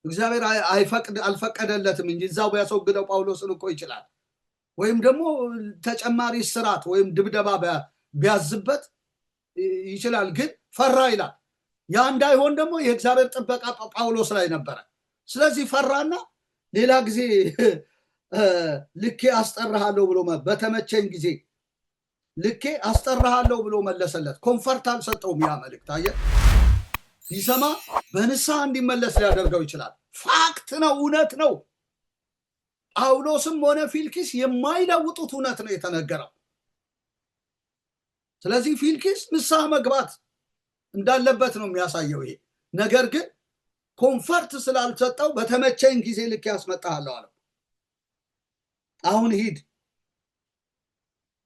እግዚአብሔር አልፈቀደለትም እንጂ እዛው ቢያስወግደው ጳውሎስን እኮ ይችላል። ወይም ደግሞ ተጨማሪ ስራት ወይም ድብደባ ቢያዝበት ይችላል። ግን ፈራ ይላል። ያ እንዳይሆን ደግሞ የእግዚአብሔር ጥበቃ ጳውሎስ ላይ ነበረ። ስለዚህ ፈራና ሌላ ጊዜ ልኬ አስጠራሃለሁ ብሎ በተመቸኝ ጊዜ ልኬ አስጠራሃለሁ ብሎ መለሰለት። ኮንፈርት አልሰጠውም። ያ መልእክት አየህ፣ ሊሰማ በንስሐ እንዲመለስ ሊያደርገው ይችላል። ፋክት ነው፣ እውነት ነው። ጳውሎስም ሆነ ፊልክስ የማይለውጡት እውነት ነው የተነገረው። ስለዚህ ፊልክስ ንስሐ መግባት እንዳለበት ነው የሚያሳየው ይሄ ነገር። ግን ኮንፈርት ስላልሰጠው በተመቸኝ ጊዜ ልክ ያስመጣሃለሁ አለው። አሁን ሂድ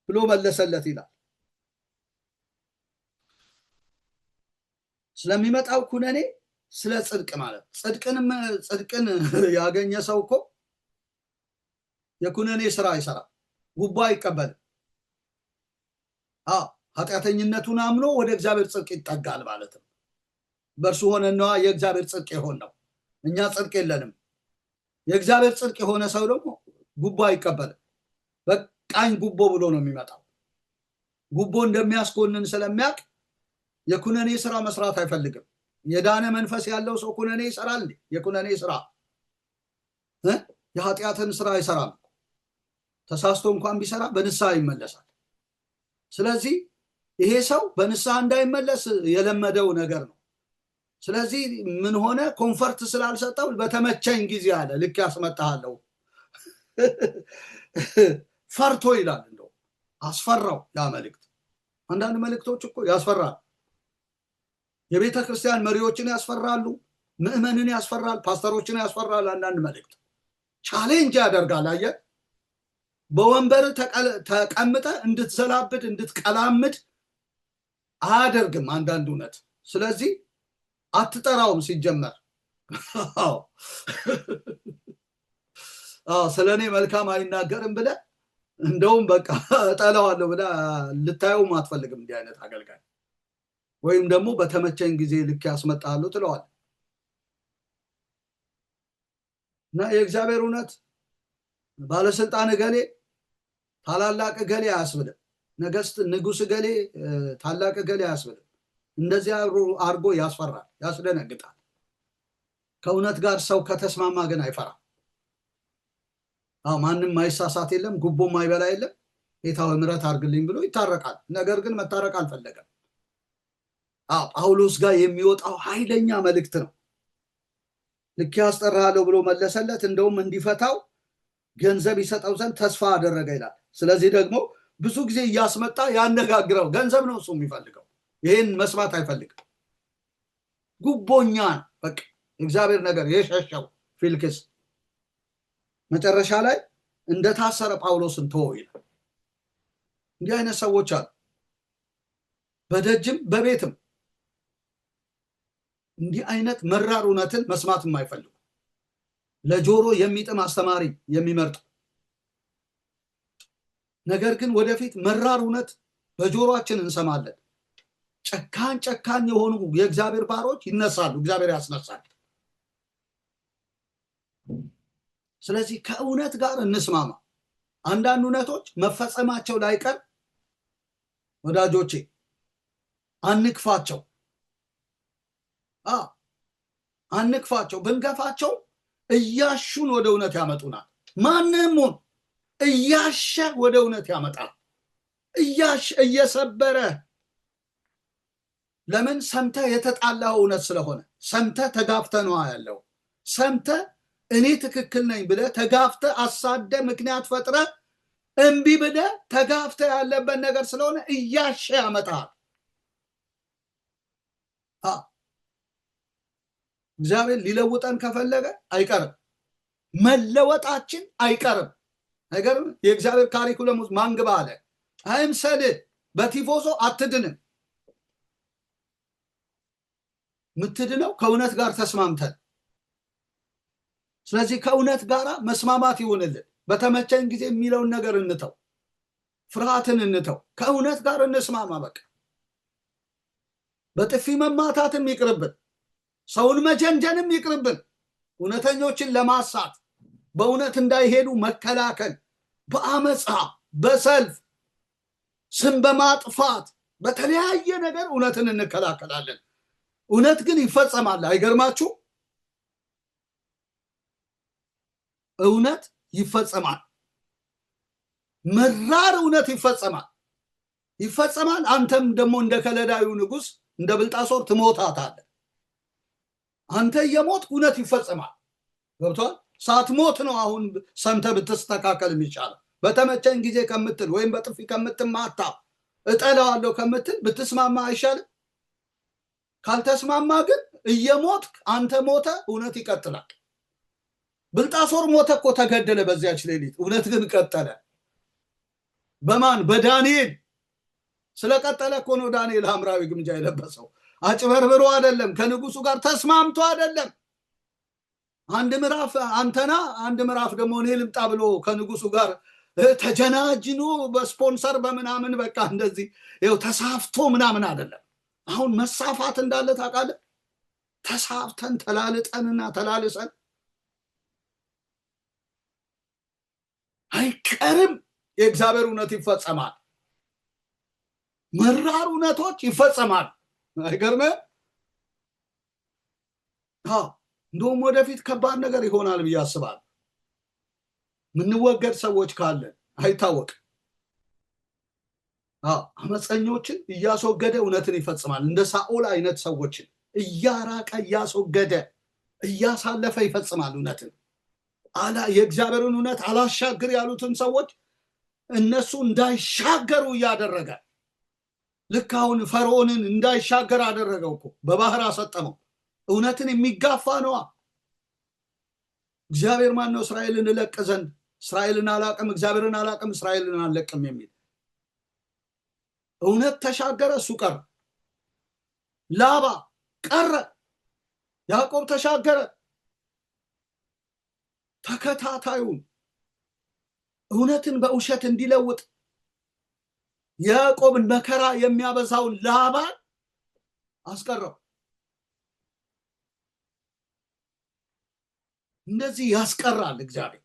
ብሎ መለሰለት ይላል። ስለሚመጣው ኩነኔ ስለ ጽድቅ ማለት ጽድቅን ያገኘ ሰው እኮ የኩነኔ ስራ አይሰራም፣ ጉቦ አይቀበልም። ኃጢአተኝነቱን አምኖ ወደ እግዚአብሔር ጽድቅ ይጠጋል ማለት ነው። በእርሱ ሆነና የእግዚአብሔር ጽድቅ የሆን ነው። እኛ ጽድቅ የለንም። የእግዚአብሔር ጽድቅ የሆነ ሰው ደግሞ ጉቦ አይቀበልም። በቃኝ ጉቦ ብሎ ነው የሚመጣው። ጉቦ እንደሚያስኮንን ስለሚያውቅ የኩነኔ ስራ መስራት አይፈልግም። የዳነ መንፈስ ያለው ሰው ኩነኔ ይሰራል። የኩነኔ ስራ የኃጢአትን ስራ አይሰራም። ተሳስቶ እንኳን ቢሰራ በንስሐ ይመለሳል። ስለዚህ ይሄ ሰው በንስሐ እንዳይመለስ የለመደው ነገር ነው። ስለዚህ ምን ሆነ? ኮንፈርት ስላልሰጠው በተመቸኝ ጊዜ አለ ልክ ያስመጣሃለሁ። ፈርቶ ይላል። እንደው አስፈራው ያ መልእክት። አንዳንድ መልእክቶች እኮ ያስፈራል። የቤተ ክርስቲያን መሪዎችን ያስፈራሉ፣ ምዕመንን ያስፈራል፣ ፓስተሮችን ያስፈራል። አንዳንድ መልእክት ቻሌንጅ ያደርጋል። አየህ፣ በወንበር ተቀምጠ እንድትዘላብድ እንድትቀላምድ አያደርግም አንዳንድ እውነት። ስለዚህ አትጠራውም ሲጀመር። ስለኔ መልካም አይናገርም ብለ እንደውም በቃ እጠላዋለሁ ብለ ልታየውም አትፈልግም እንዲህ አይነት አገልጋይ። ወይም ደግሞ በተመቸኝ ጊዜ ልክ ያስመጣሃለሁ ትለዋል። እና የእግዚአብሔር እውነት ባለስልጣን እገሌ ታላላቅ እገሌ አያስብልም። ነገስት ንጉስ እገሌ ታላቅ እገሌ አያስብልም። እንደዚህ አርጎ ያስፈራል፣ ያስደነግጣል። ከእውነት ጋር ሰው ከተስማማ ግን አይፈራም። ማንም ማይሳሳት የለም፣ ጉቦ ማይበላ የለም። ጌታዊ ምሕረት አድርግልኝ ብሎ ይታረቃል። ነገር ግን መታረቅ አልፈለገም። ጳውሎስ ጋር የሚወጣው ኃይለኛ መልእክት ነው። ልክ ያስጠራሃለሁ ብሎ መለሰለት። እንደውም እንዲፈታው ገንዘብ ይሰጠው ዘንድ ተስፋ አደረገ ይላል። ስለዚህ ደግሞ ብዙ ጊዜ እያስመጣ ያነጋግረው። ገንዘብ ነው እሱ የሚፈልገው፣ ይህን መስማት አይፈልግም። ጉቦኛ በቃ እግዚአብሔር ነገር የሸሸው ፊልክስ መጨረሻ ላይ እንደታሰረ ጳውሎስን ተወው ይላል። እንዲህ አይነት ሰዎች አሉ፣ በደጅም በቤትም እንዲህ አይነት መራር እውነትን መስማት የማይፈልጉ ለጆሮ የሚጥም አስተማሪ የሚመርጡ ነገር ግን ወደፊት መራር እውነት በጆሮአችን እንሰማለን። ጨካኝ የሆኑ የእግዚአብሔር ባሮች ይነሳሉ፣ እግዚአብሔር ያስነሳል። ስለዚህ ከእውነት ጋር እንስማማ። አንዳንድ እውነቶች መፈጸማቸው ላይቀር ወዳጆቼ አንክፋቸው። አንክፋቸው። ብንገፋቸው እያሹን ወደ እውነት ያመጡናል። ማንንም እያሸ ወደ እውነት ያመጣል። እየሰበረ ለምን ሰምተ የተጣላው እውነት ስለሆነ ሰምተ ተጋፍተ ነው ያለው። ሰምተ እኔ ትክክል ነኝ ብለ ተጋፍተ አሳደ ምክንያት ፈጥረ እምቢ ብለ ተጋፍተ ያለበት ነገር ስለሆነ እያሸ ያመጣል። እግዚአብሔር ሊለውጠን ከፈለገ አይቀርም፣ መለወጣችን አይቀርም። ነገር የእግዚአብሔር ካሪኩለም ውስጥ ማንግባ አለ አይምሰል፣ በቲፎዞ አትድንም። ምትድነው ከእውነት ጋር ተስማምተን። ስለዚህ ከእውነት ጋር መስማማት ይሆንልን። በተመቸን ጊዜ የሚለውን ነገር እንተው፣ ፍርሃትን እንተው፣ ከእውነት ጋር እንስማማ። በቃ በጥፊ መማታትም ይቅርብን፣ ሰውን መጀንጀንም ይቅርብን። እውነተኞችን ለማሳት በእውነት እንዳይሄዱ መከላከል፣ በአመፃ በሰልፍ ስም በማጥፋት በተለያየ ነገር እውነትን እንከላከላለን። እውነት ግን ይፈጸማል። አይገርማችሁ? እውነት ይፈጸማል። መራር እውነት ይፈጸማል። አንተም ደግሞ እንደ ከለዳዩ ንጉስ እንደ ብልጣሶር ትሞታታለህ። አንተ የሞት እውነት ይፈጸማል። ገብቷል? ሳትሞት ነው አሁን ሰምተ ብትስተካከል የሚቻለው። በተመቸን ጊዜ ከምትል ወይም በጥፊ ከምትማታ እጠላዋለሁ ከምትል ብትስማማ አይሻልም? ካልተስማማ ግን እየሞት አንተ ሞተ፣ እውነት ይቀጥላል። ብልጣሶር ሞተ እኮ ተገደለ በዚያች ሌሊት፣ እውነት ግን ቀጠለ። በማን? በዳንኤል ስለቀጠለ እኮ ነው ዳንኤል ሐምራዊ ግምጃ የለበሰው። አጭበርብሮ አይደለም፣ ከንጉሱ ጋር ተስማምቶ አይደለም። አንድ ምዕራፍ አንተና አንድ ምዕራፍ ደግሞ እኔ ልምጣ ብሎ ከንጉሱ ጋር ተጀናጅኖ በስፖንሰር በምናምን በቃ እንደዚህ ይኸው ተሳፍቶ ምናምን አይደለም። አሁን መሳፋት እንዳለ ታውቃለህ። ተሳፍተን ተላልጠንና ተላልሰን አይቀርም። የእግዚአብሔር እውነት ይፈጸማል። መራር እውነቶች ይፈጸማል። አይገርምህ? እንደውም ወደፊት ከባድ ነገር ይሆናል ብዬ አስባለሁ። ምንወገድ ሰዎች ካለን አይታወቅም። አመፀኞችን እያስወገደ እውነትን ይፈጽማል። እንደ ሳኦል አይነት ሰዎችን እያራቀ እያስወገደ እያሳለፈ ይፈጽማል እውነትን። የእግዚአብሔርን እውነት አላሻግር ያሉትን ሰዎች እነሱ እንዳይሻገሩ እያደረገ ልክ አሁን ፈርዖንን እንዳይሻገር አደረገው እኮ፣ በባህር አሰጠመው። እውነትን የሚጋፋ ነዋ። እግዚአብሔር ማን ነው? እስራኤልን እለቅ ዘንድ እስራኤልን አላቅም፣ እግዚአብሔርን አላቅም፣ እስራኤልን አልለቅም የሚል እውነት ተሻገረ፣ እሱ ቀረ። ላባ ቀረ፣ ያዕቆብ ተሻገረ። ተከታታዩን እውነትን በውሸት እንዲለውጥ ያዕቆብን መከራ የሚያበዛውን ላባን አስቀረው። እንደዚህ ያስቀራል እግዚአብሔር።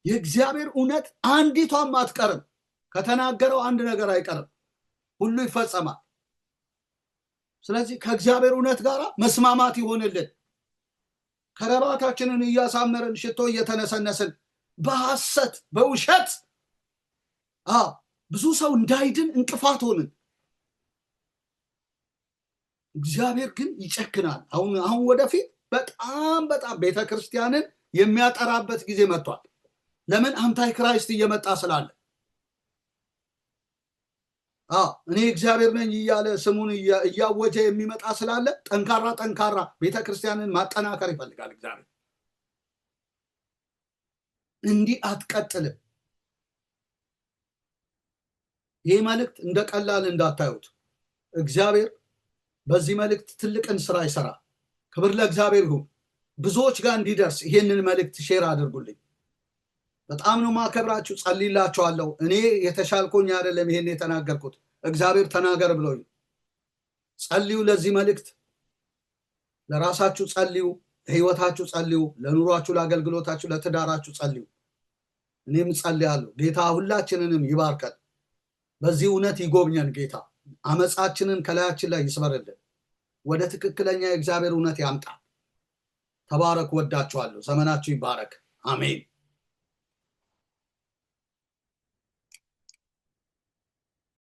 የእግዚአብሔር እውነት አንዲቷም አትቀርም። ከተናገረው አንድ ነገር አይቀርም፣ ሁሉ ይፈጸማል። ስለዚህ ከእግዚአብሔር እውነት ጋር መስማማት ይሆንልን። ከረባታችንን እያሳመርን ሽቶ እየተነሰነስን በሐሰት በውሸት ብዙ ሰው እንዳይድን እንቅፋት ሆንን። እግዚአብሔር ግን ይጨክናል። አሁን ወደፊት በጣም ቤተክርስቲያንን የሚያጠራበት ጊዜ መጥቷል። ለምን? አንታይ ክራይስት እየመጣ ስላለ። እኔ እግዚአብሔር ነኝ እያለ ስሙን እያወጀ የሚመጣ ስላለ ጠንካራ ቤተክርስቲያንን ማጠናከር ይፈልጋል እግዚአብሔር። እንዲህ አትቀጥልም። ይህ መልእክት እንደ ቀላል እንዳታዩት። እግዚአብሔር በዚህ መልእክት ትልቅን ስራ ይሰራል። ክብር ለእግዚአብሔር ይሁን። ብዙዎች ጋር እንዲደርስ ይሄንን መልእክት ሼር አድርጉልኝ። በጣም ነው ማከብራችሁ፣ ጸልይላችኋለሁ። እኔ የተሻልኩኝ አይደለም ይሄን የተናገርኩት፣ እግዚአብሔር ተናገር ብሎኝ። ጸልዩ፣ ለዚህ መልእክት ለራሳችሁ ጸልዩ፣ ለህይወታችሁ ጸልዩ፣ ለኑሯችሁ፣ ለአገልግሎታችሁ፣ ለትዳራችሁ ጸልዩ። እኔም ጸልያለሁ። ጌታ ሁላችንንም ይባርከን፣ በዚህ እውነት ይጎብኘን። ጌታ አመፃችንን ከላያችን ላይ ይስበርልን። ወደ ትክክለኛ የእግዚአብሔር እውነት ያምጣ። ተባረክ። ወዳችኋለሁ። ዘመናችሁ ይባረክ። አሜን።